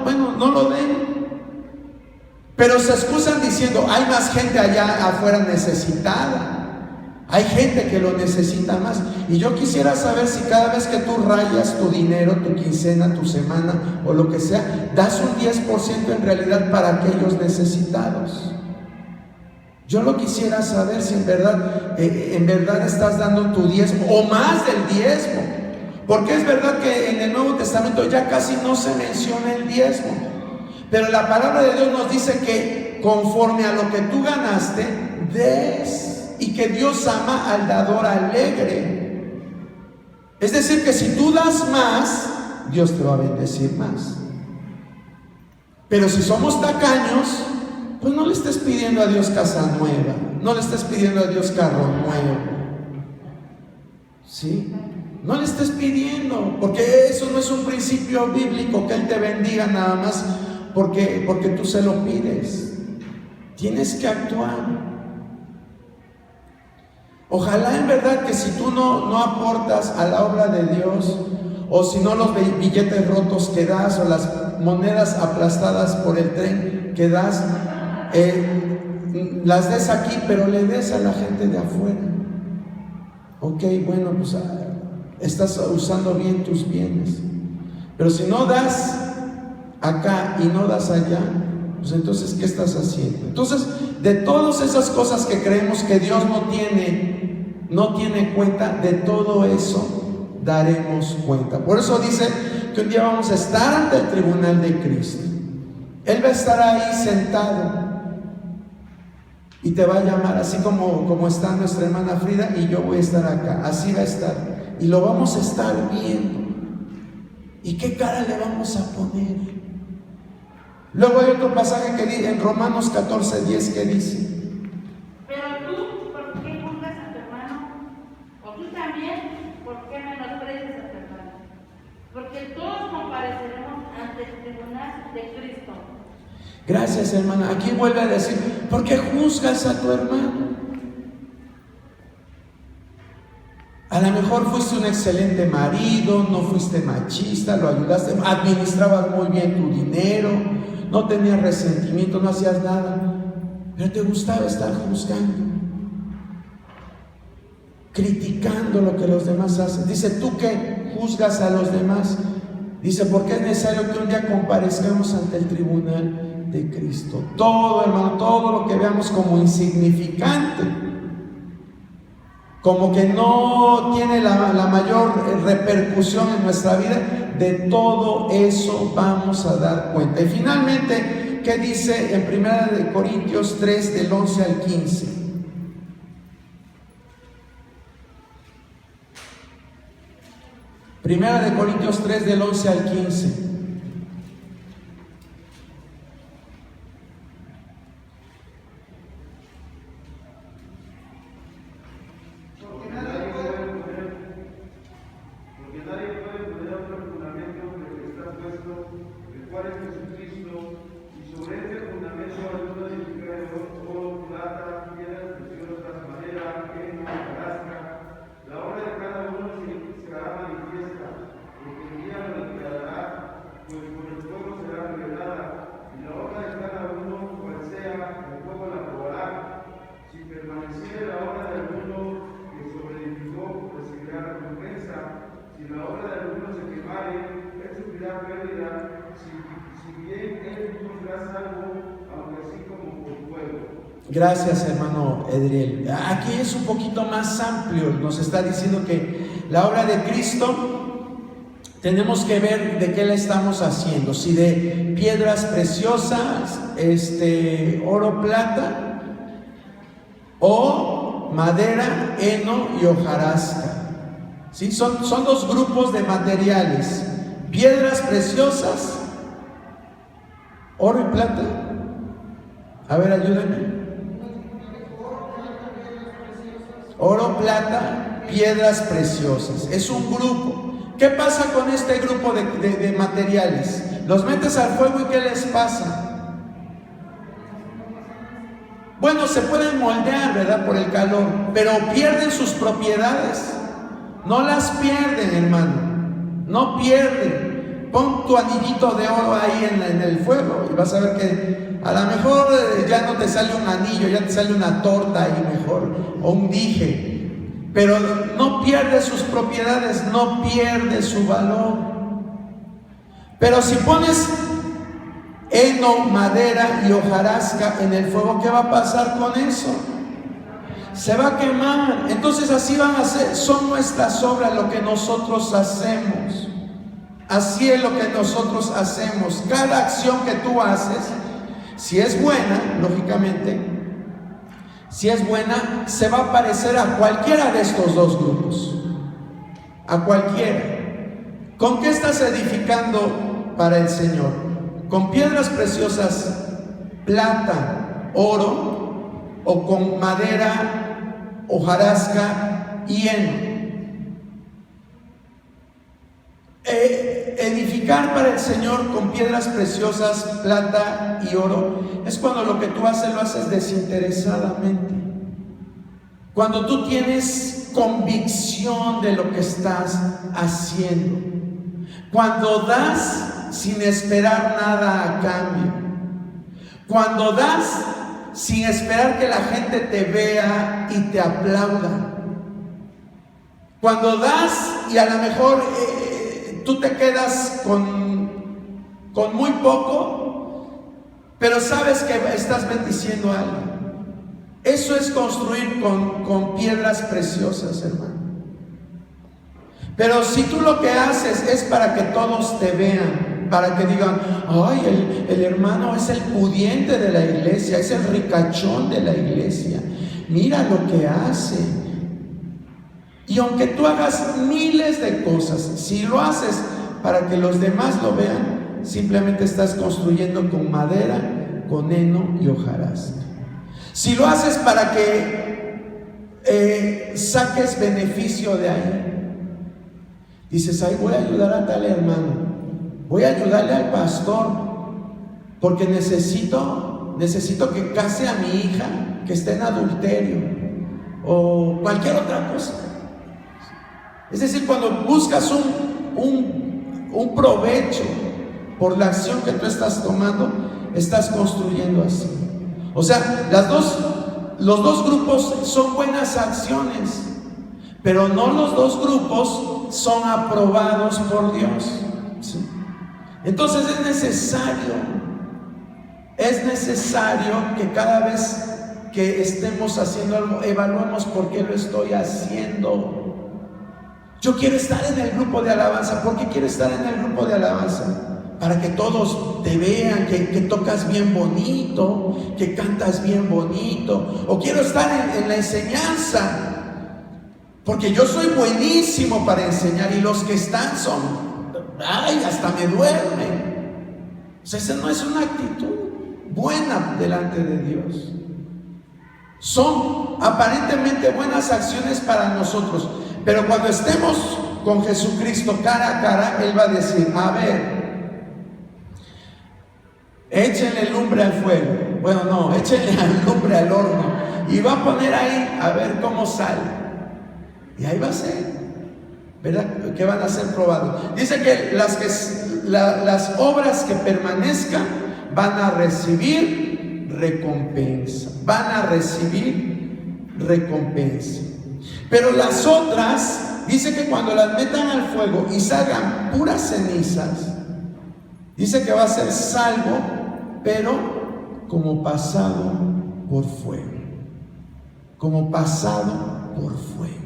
bueno, no lo den. Pero se excusan diciendo, hay más gente allá afuera necesitada. Hay gente que lo necesita más. Y yo quisiera saber si cada vez que tú rayas tu dinero, tu quincena, tu semana o lo que sea, das un 10% en realidad para aquellos necesitados. Yo lo quisiera saber si en verdad estás dando tu diezmo o más del diezmo. Porque es verdad que en el Nuevo Testamento ya casi no se menciona el diezmo. Pero la palabra de Dios nos dice que conforme a lo que tú ganaste, des. Y que Dios ama al dador alegre. Es decir, que si tú das más, Dios te va a bendecir más. Pero si somos tacaños, pues no le estés pidiendo a Dios casa nueva, no le estés pidiendo a Dios carro nuevo, ¿sí? No le estés pidiendo, porque eso no es un principio bíblico, que Él te bendiga nada más porque tú se lo pides. Tienes que actuar. Ojalá en verdad que si tú no aportas a la obra de Dios, o si no los billetes rotos que das, o las monedas aplastadas por el tren que das, las des aquí, pero le des a la gente de afuera. Ok, bueno, pues estás usando bien tus bienes. Pero si no das acá y no das allá, pues entonces, ¿qué estás haciendo? Entonces, de todas esas cosas que creemos que Dios no tiene cuenta, de todo eso daremos cuenta. Por eso dice que un día vamos a estar ante el tribunal de Cristo. Él va a estar ahí sentado y te va a llamar, así como está nuestra hermana Frida, y yo voy a estar acá. Así va a estar, y lo vamos a estar viendo. ¿Y qué cara le vamos a poner? Luego hay otro pasaje que dice en Romanos 14:10, que dice: pero tú, ¿por qué juzgas a tu hermano? O tú también, ¿por qué menosprecias a tu hermano? Porque todos compareceremos ante el tribunal de Cristo. Gracias, hermana. Aquí vuelve a decir: ¿por qué juzgas a tu hermano? A lo mejor fuiste un excelente marido, no fuiste machista, lo ayudaste, administrabas muy bien tu dinero, no tenías resentimiento, no hacías nada, pero te gustaba estar juzgando, criticando lo que los demás hacen. Dice: ¿tú qué juzgas a los demás? Dice: porque es necesario que un día comparezcamos ante el tribunal de Cristo. Todo, hermano, todo lo que veamos como insignificante, como que no tiene la mayor repercusión en nuestra vida, de todo eso vamos a dar cuenta. Y finalmente, ¿qué dice en 1 Corintios 3, del 11 al 15? Primera de Corintios 3, del 11 al 15. Gracias, hermano Edriel. Aquí es un poquito más amplio. Nos está diciendo que la obra de Cristo tenemos que ver de qué la estamos haciendo. Si de piedras preciosas, oro, plata, o madera, heno y hojarasca. ¿Sí? Son dos grupos de materiales: piedras preciosas, oro y plata. A ver, ayúdenme. Oro, plata, piedras preciosas. Es un grupo. ¿Qué pasa con este grupo de materiales? Los metes al fuego y ¿qué les pasa? Bueno, se pueden moldear, ¿verdad? Por el calor, pero pierden sus propiedades. No las pierden, hermano. No pierden. Pon tu anillito de oro ahí en el fuego y vas a ver que a lo mejor ya no te sale un anillo, ya te sale una torta ahí mejor, o un dije, pero no pierde sus propiedades, no pierde su valor. Pero si pones heno, madera y hojarasca en el fuego, ¿qué va a pasar con eso? Se va a quemar. Entonces así van a ser, son nuestras obras, lo que nosotros hacemos. Así es lo que nosotros hacemos. Cada acción que tú haces, si es buena, lógicamente, si es buena, se va a parecer a cualquiera de estos dos grupos. A cualquiera. ¿Con qué estás edificando para el Señor? ¿Con piedras preciosas, plata, oro, o con madera, hojarasca y heno? edificar para el Señor con piedras preciosas, plata y oro, es cuando lo que tú haces lo haces desinteresadamente. Cuando tú tienes convicción de lo que estás haciendo. Cuando das sin esperar nada a cambio. Cuando das sin esperar que la gente te vea y te aplauda. Cuando das y a lo mejor tú te quedas con muy poco, pero sabes que estás bendiciendo a alguien. Eso es construir con piedras preciosas, hermano. Pero si tú lo que haces es para que todos te vean, para que digan, ay, el hermano es el pudiente de la iglesia, es el ricachón de la iglesia, mira lo que hace. Y aunque tú hagas miles de cosas, si lo haces para que los demás lo vean, simplemente estás construyendo con madera, con heno y hojarasca. Si lo haces para que saques beneficio de ahí, dices, ay, voy a ayudar a tal hermano, voy a ayudarle al pastor, porque necesito que case a mi hija que está en adulterio, o cualquier otra cosa. Es decir, cuando buscas un provecho por la acción que tú estás tomando, estás construyendo así. O sea, los dos grupos son buenas acciones, pero no los dos grupos son aprobados por Dios, ¿sí? Entonces es necesario que cada vez que estemos haciendo algo, evaluemos por qué lo estoy haciendo. Yo quiero estar en el grupo de alabanza. ¿Por qué quiero estar en el grupo de alabanza? Para que todos te vean, que tocas bien bonito, que cantas bien bonito. O quiero estar en la enseñanza, porque yo soy buenísimo para enseñar y los que están son, ay, hasta me duermen. O sea, esa no es una actitud buena delante de Dios. Son aparentemente buenas acciones para nosotros, pero cuando estemos con Jesucristo cara a cara, Él va a decir, a ver, échenle lumbre al fuego. Bueno, no, échenle lumbre al horno. Y va a poner ahí a ver cómo sale. Y ahí va a ser, ¿verdad? Que van a ser probados. Dice que las obras que permanezcan van a recibir recompensa. Van a recibir recompensa. Pero las otras, dice que cuando las metan al fuego y salgan puras cenizas, dice que va a ser salvo, pero como pasado por fuego. Como pasado por fuego.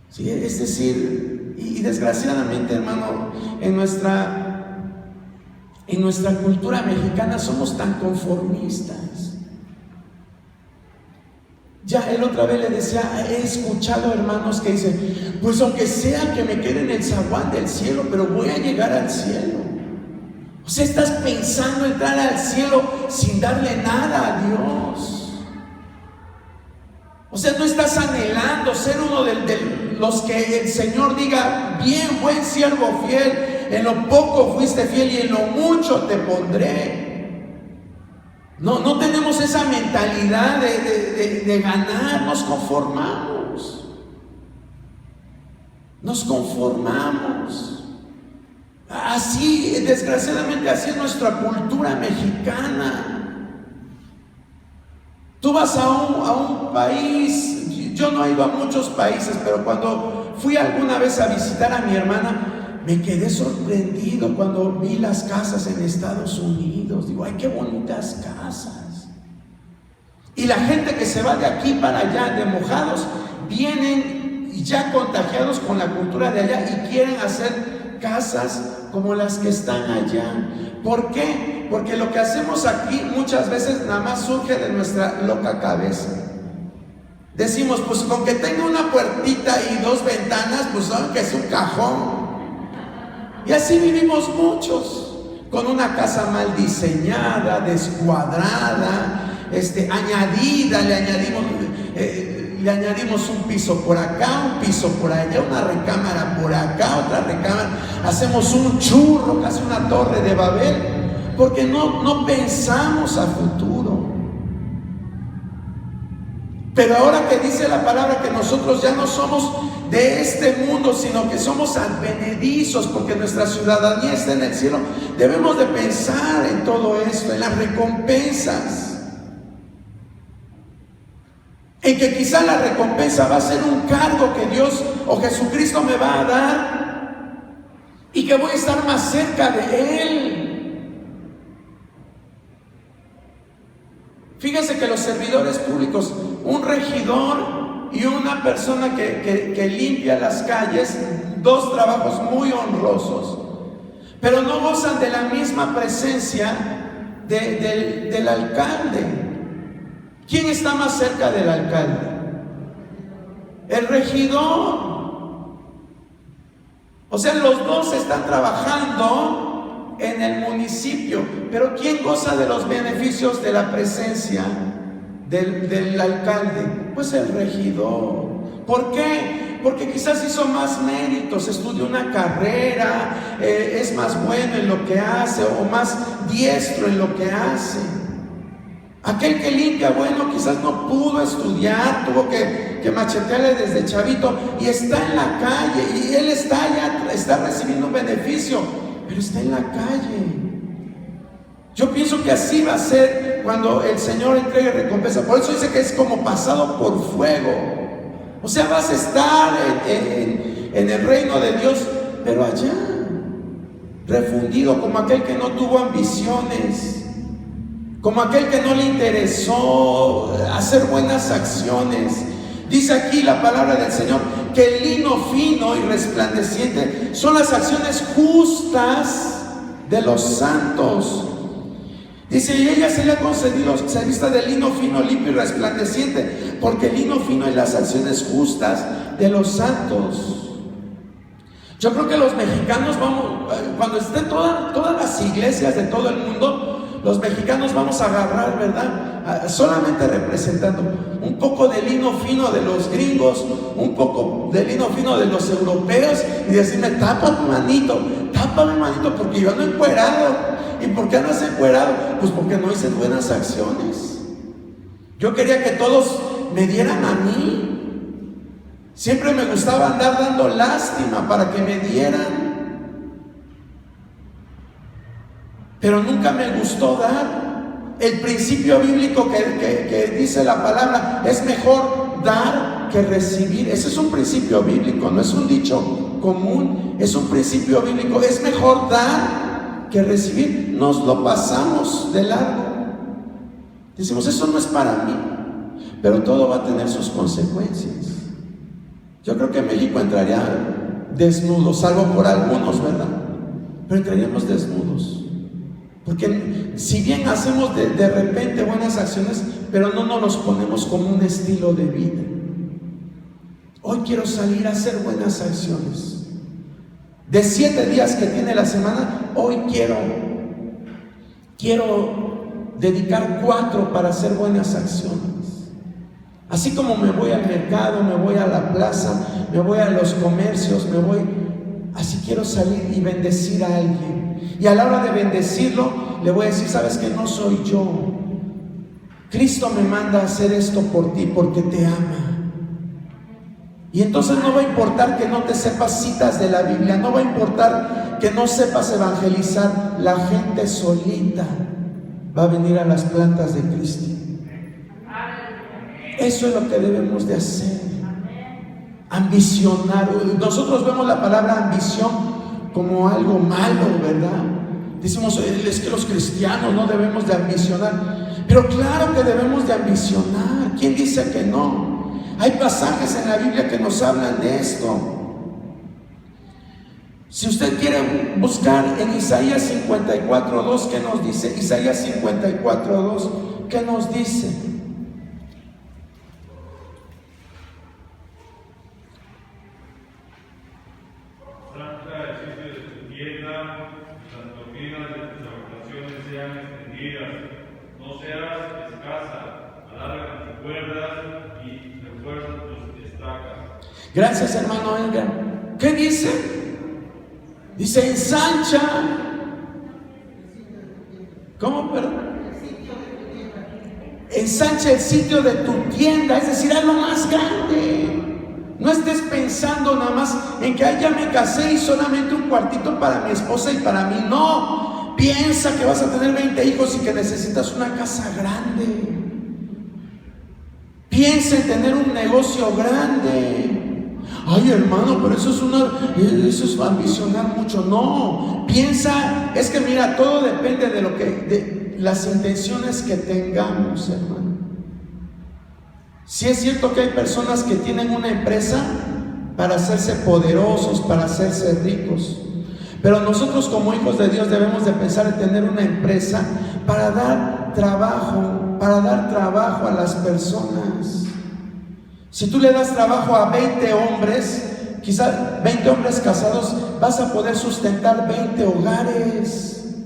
¿Sí? Es decir, y desgraciadamente, hermano, en nuestra cultura mexicana somos tan conformistas. Ya él otra vez le decía, he escuchado hermanos que dicen, pues aunque sea que me quede en el zaguán del cielo, pero voy a llegar al cielo. O sea, estás pensando entrar al cielo sin darle nada a Dios. O sea, no estás anhelando ser uno de los que el Señor diga, bien, buen siervo fiel, en lo poco fuiste fiel y en lo mucho te pondré. No tenemos esa mentalidad de ganar, nos conformamos. Nos conformamos. Así, desgraciadamente, así es nuestra cultura mexicana. Tú vas a un país, yo no he ido a muchos países, pero cuando fui alguna vez a visitar a mi hermana, me quedé sorprendido cuando vi las casas en Estados Unidos. Digo, ay, qué bonitas casas. Y la gente que se va de aquí para allá de mojados, vienen ya contagiados con la cultura de allá y quieren hacer casas como las que están allá. ¿Por qué? Porque lo que hacemos aquí muchas veces nada más surge de nuestra loca cabeza. Decimos, pues con que tenga una puertita y dos ventanas, pues saben que es un cajón. Y así vivimos muchos, con una casa mal diseñada, descuadrada, añadida, le añadimos le añadimos un piso por acá, un piso por allá, una recámara por acá, otra recámara, hacemos un churro, casi una torre de Babel, porque no pensamos a futuro. Pero ahora que dice la palabra que nosotros ya no somos de este mundo, sino que somos advenedizos, porque nuestra ciudadanía está en el cielo, debemos de pensar en todo esto, en las recompensas. En que quizá la recompensa va a ser un cargo que Dios o Jesucristo me va a dar y que voy a estar más cerca de Él. Fíjese que los servidores públicos, un regidor y una persona que limpia las calles, dos trabajos muy honrosos, pero no gozan de la misma presencia del alcalde. ¿Quién está más cerca del alcalde? El regidor. O sea, los dos están trabajando en el municipio, pero ¿quién goza de los beneficios de la presencia del alcalde? Pues el regidor. ¿Por qué? Porque quizás hizo más méritos, estudió una carrera, es más bueno en lo que hace o más diestro en lo que hace. Aquel que limpia, bueno, quizás no pudo estudiar, tuvo que machetearle desde chavito y está en la calle y él está recibiendo un beneficio, pero está en la calle. Yo pienso que así va a ser cuando el Señor entregue recompensa. Por eso dice que es como pasado por fuego. O sea, vas a estar en el reino de Dios, pero allá, refundido como aquel que no tuvo ambiciones, como aquel que no le interesó hacer buenas acciones. Dice aquí la palabra del Señor que el lino fino y resplandeciente son las acciones justas de los santos. Dice, y ella se le ha concedido ser vista de lino fino, limpio y resplandeciente, porque el lino fino es las acciones justas de los santos. Yo creo que los mexicanos vamos, cuando estén todas las iglesias de todo el mundo, los mexicanos vamos a agarrar, ¿verdad? Solamente representando un poco de lino fino de los gringos, un poco de lino fino de los europeos, y decirme, tápame manito, porque yo ando encuerado. ¿Y por qué andas encuerado? Pues porque no hice buenas acciones. Yo quería que todos me dieran a mí. Siempre me gustaba andar dando lástima para que me dieran. Pero nunca me gustó dar. El principio bíblico que dice la palabra, es mejor dar que recibir. Ese es un principio bíblico, no es un dicho común, es un principio bíblico. Es mejor dar que recibir. Nos lo pasamos de largo. Decimos, eso no es para mí, pero todo va a tener sus consecuencias. Yo creo que México entraría desnudo, salvo por algunos, ¿verdad? Pero entraríamos desnudos. Porque si bien hacemos de repente buenas acciones, pero no nos los ponemos como un estilo de vida. Hoy quiero salir a hacer buenas acciones. De 7 días que tiene la semana, hoy quiero dedicar 4 para hacer buenas acciones. Así como me voy al mercado, me voy a la plaza, me voy a los comercios, así quiero salir y bendecir a alguien. Y a la hora de bendecirlo, le voy a decir, sabes que no soy yo. Cristo me manda a hacer esto por ti porque te ama. Y entonces no va a importar que no te sepas citas de la Biblia, no va a importar que no sepas evangelizar. La gente solita va a venir a las plantas de Cristo. Eso es lo que debemos de hacer. Ambicionar. Nosotros vemos la palabra ambición como algo malo, ¿verdad? Decimos, es que los cristianos no debemos de ambicionar. Pero claro que debemos de ambicionar. ¿Quién dice que no? Hay pasajes en la Biblia que nos hablan de esto. Si usted quiere buscar en Isaías 54:2, ¿qué nos dice? Isaías 54:2, ¿qué nos dice? Santa el sitio de tu tienda, las cortinas de tus habitaciones sean extendidas, no seas escasa, alarga tus cuerdas y refuerza Gracias, hermano Edgar. ¿Qué dice? Dice, ensancha. ¿Cómo, perdón? Ensancha el sitio de tu tienda, es decir, hazlo más grande. No estés pensando nada más en que ya me casé y solamente un cuartito para mi esposa y para mí. No, piensa que vas a tener 20 hijos y que necesitas una casa grande. Piensa en tener un negocio grande. Ay, hermano, pero eso es ambicionar mucho. No, piensa, es que mira, todo depende de las intenciones que tengamos, hermano. Sí es cierto que hay personas que tienen una empresa para hacerse poderosos, para hacerse ricos, pero nosotros como hijos de Dios debemos de pensar en tener una empresa para dar trabajo a las personas. Si tú le das trabajo a 20 hombres, quizás 20 hombres casados, vas a poder sustentar 20 hogares.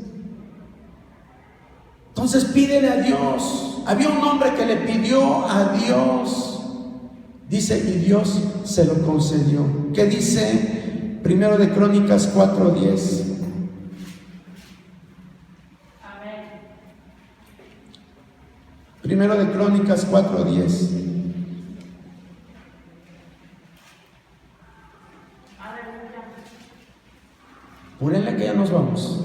Entonces pídele a Dios. Había un hombre que le pidió a Dios, dice, y Dios se lo concedió. ¿Qué dice? Primero de Crónicas 4:10. Primero de Crónicas 4:10. Apúrenle que ya nos vamos.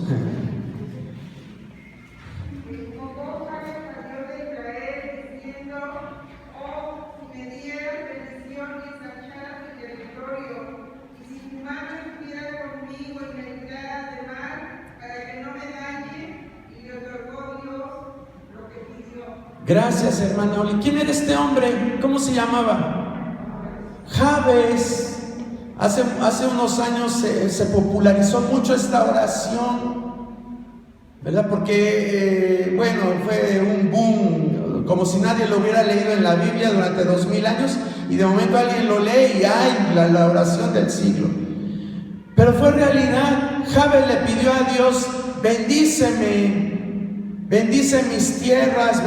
Gracias, hermana Oli. ¿Quién era este hombre? ¿Cómo se llamaba? Jabes. Hace unos años se popularizó mucho esta oración, ¿verdad? Porque, bueno, fue un boom, como si nadie lo hubiera leído en la Biblia durante 2000 años, y de momento alguien lo lee y ¡ay! La oración del siglo. Pero fue realidad. Jabes le pidió a Dios, bendice mis tierras,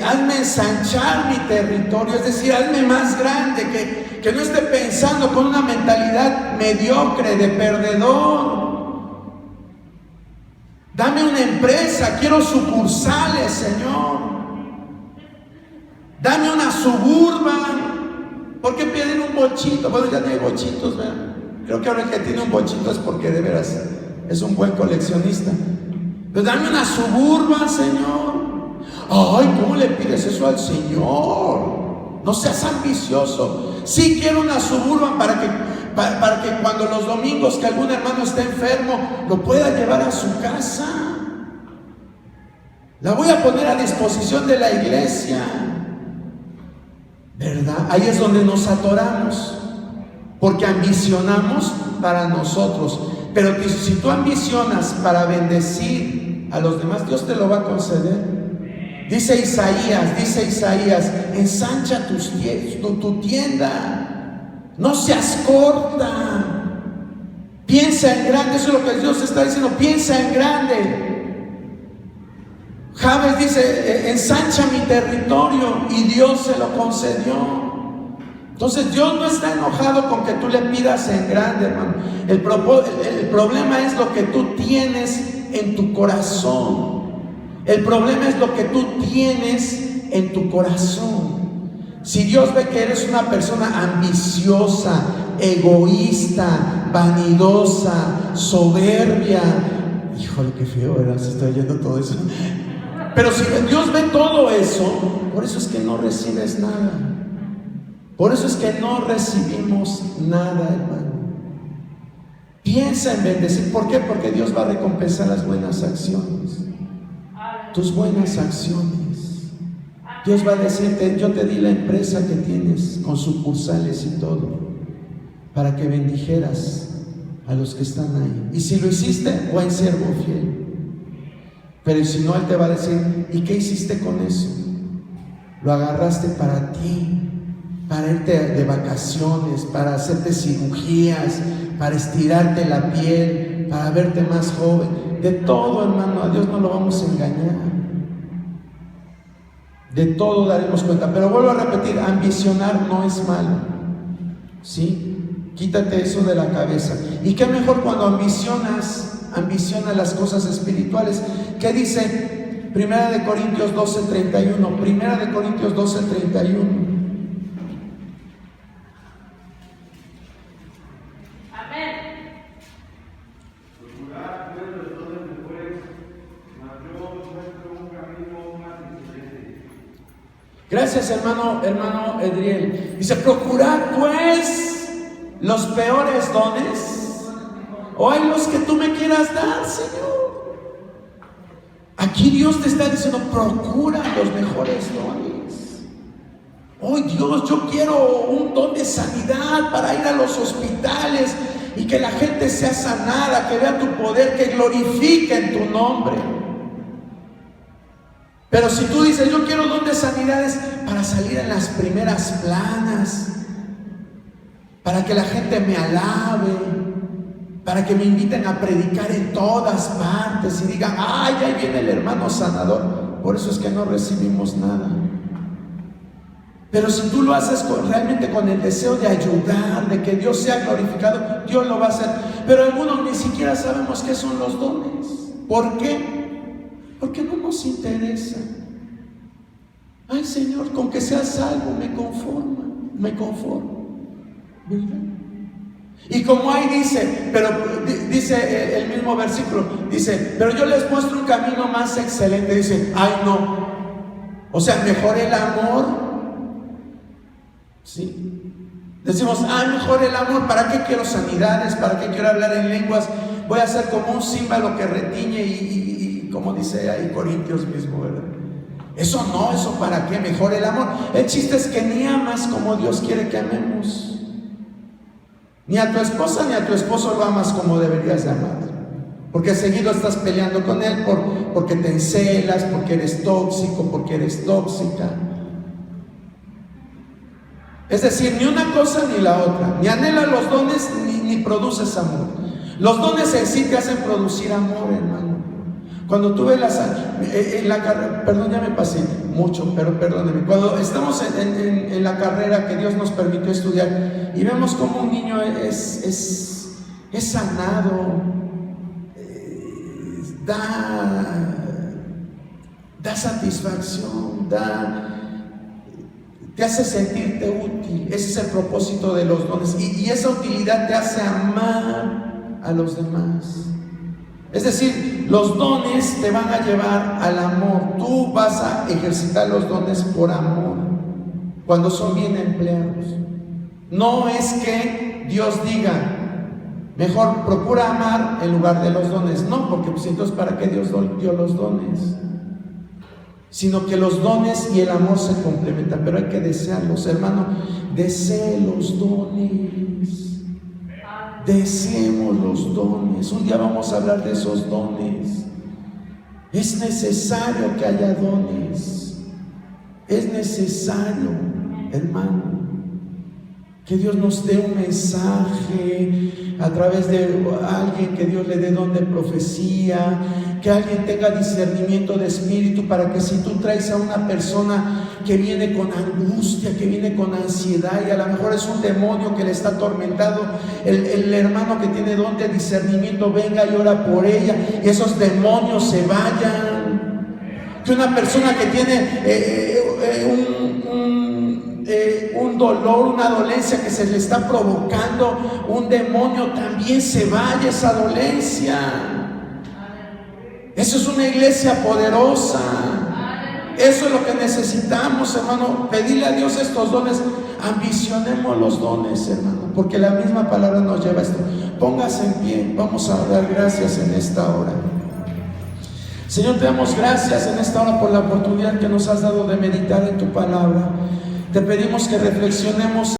hazme ensanchar mi territorio, es decir, hazme más grande, que no esté pensando con una mentalidad mediocre, de perdedor. Dame una empresa, quiero sucursales, Señor. Dame una suburban. ¿Por qué piden un bochito? Bueno, ya no hay bochitos, ¿verdad? Creo que ahora el que tiene un bochito es porque de veras es un buen coleccionista. Pero dame una suburban, Señor. Ay, ¿cómo le pides eso al Señor? No seas ambicioso. Sí quiero una suburban para que cuando los domingos que algún hermano esté enfermo lo pueda llevar a su casa. La voy a poner a disposición de la iglesia, ¿verdad? Ahí es donde nos atoramos, porque ambicionamos para nosotros. Pero si tú ambicionas para bendecir a los demás, Dios te lo va a conceder. Dice Isaías, ensancha tu tienda, no seas corta, piensa en grande. Eso es lo que Dios está diciendo, piensa en grande. Jabes dice, ensancha mi territorio, y Dios se lo concedió. Entonces Dios no está enojado con que tú le pidas en grande, hermano. El problema es lo que tú tienes en tu corazón. El problema es lo que tú tienes en tu corazón. Si Dios ve que eres una persona ambiciosa, egoísta, vanidosa, soberbia, híjole, qué feo, ¿verdad? Se está oyendo todo eso. Pero si Dios ve todo eso, por eso es que no recibes nada. Por eso es que no recibimos nada, hermano. Piensa en bendecir. ¿Por qué? Porque Dios va a recompensar las buenas acciones. Tus buenas acciones. Dios va a decirte, yo te di la empresa que tienes con sucursales y todo, para que bendijeras a los que están ahí. Y si lo hiciste, buen siervo fiel. Pero si no, Él te va a decir, ¿y qué hiciste con eso? Lo agarraste para ti, para irte de vacaciones, para hacerte cirugías, para estirarte la piel, para verte más joven. De todo, hermano, a Dios no lo vamos a engañar. De todo daremos cuenta. Pero vuelvo a repetir, ambicionar no es malo. ¿sí? Quítate eso de la cabeza. Y qué mejor cuando ambicionas las cosas espirituales. ¿Qué dice? Primera de Corintios 12:31. Primera de Corintios 12:31. Gracias, hermano Edriel. Dice, procurad pues los peores dones, o hay los que tú me quieras dar, Señor. Aquí Dios te está diciendo, procura los mejores dones. Hoy Dios, yo quiero un don de sanidad para ir a los hospitales y que la gente sea sanada, que vea tu poder, que glorifiquen tu nombre. Pero si tú dices, yo quiero don de sanidades para salir en las primeras planas, para que la gente me alabe, para que me inviten a predicar en todas partes y digan, ay, ahí viene el hermano sanador, por eso es que no recibimos nada. Pero si tú lo haces realmente con el deseo de ayudar, de que Dios sea glorificado, Dios lo va a hacer. Pero algunos ni siquiera sabemos qué son los dones. ¿Por qué? Porque no nos interesa. Ay, Señor, con que sea salvo me conformo, ¿verdad? Y como ahí dice, pero dice el mismo versículo, dice, pero yo les muestro un camino más excelente. Dice, ay, no, o sea, mejor el amor, ¿sí? Decimos, ay, mejor el amor. ¿Para qué quiero sanidades? ¿Para qué quiero hablar en lenguas? Voy a ser como un címbalo que retiñe y como dice ahí Corintios mismo, ¿verdad? Eso no, eso para qué, mejor el amor. El chiste es que ni amas como Dios quiere que amemos. Ni a tu esposa ni a tu esposo lo amas como deberías de amar. Porque seguido estás peleando con él porque te encelas, porque eres tóxico, porque eres tóxica. Es decir, ni una cosa ni la otra. Ni anhelas los dones ni produces amor. Los dones en sí te hacen producir amor, hermano. Cuando tuve en la carrera, perdón, ya me pasé mucho, pero perdóneme. Cuando estamos en la carrera que Dios nos permitió estudiar y vemos cómo un niño es sanado, da satisfacción, te hace sentirte útil. Ese es el propósito de los dones. Y esa utilidad te hace amar a los demás. Es decir, los dones te van a llevar al amor. Tú vas a ejercitar los dones por amor, cuando son bien empleados. No es que Dios diga, mejor procura amar en lugar de los dones. No, porque pues entonces ¿para qué Dios dio los dones? Sino que los dones y el amor se complementan, pero hay que desearlos, hermano. Desee los dones. Deseemos los dones. Un día vamos a hablar de esos dones. Es necesario que haya dones. Es necesario, hermano, que Dios nos dé un mensaje a través de alguien, que Dios le dé don de profecía, que alguien tenga discernimiento de espíritu, para que si tú traes a una persona que viene con angustia, que viene con ansiedad, y a lo mejor es un demonio que le está atormentando, el hermano que tiene don de discernimiento venga y ora por ella y esos demonios se vayan. Que una persona que tiene un dolor, una dolencia que se le está provocando un demonio, también se vaya esa dolencia. Eso es una iglesia poderosa. Eso es lo que necesitamos, hermano. Pedirle a Dios estos dones. Ambicionemos los dones, hermano, porque la misma palabra nos lleva a esto. Póngase en pie. Vamos a dar gracias en esta hora. Señor, te damos gracias en esta hora por la oportunidad que nos has dado de meditar en tu palabra. Te pedimos que reflexionemos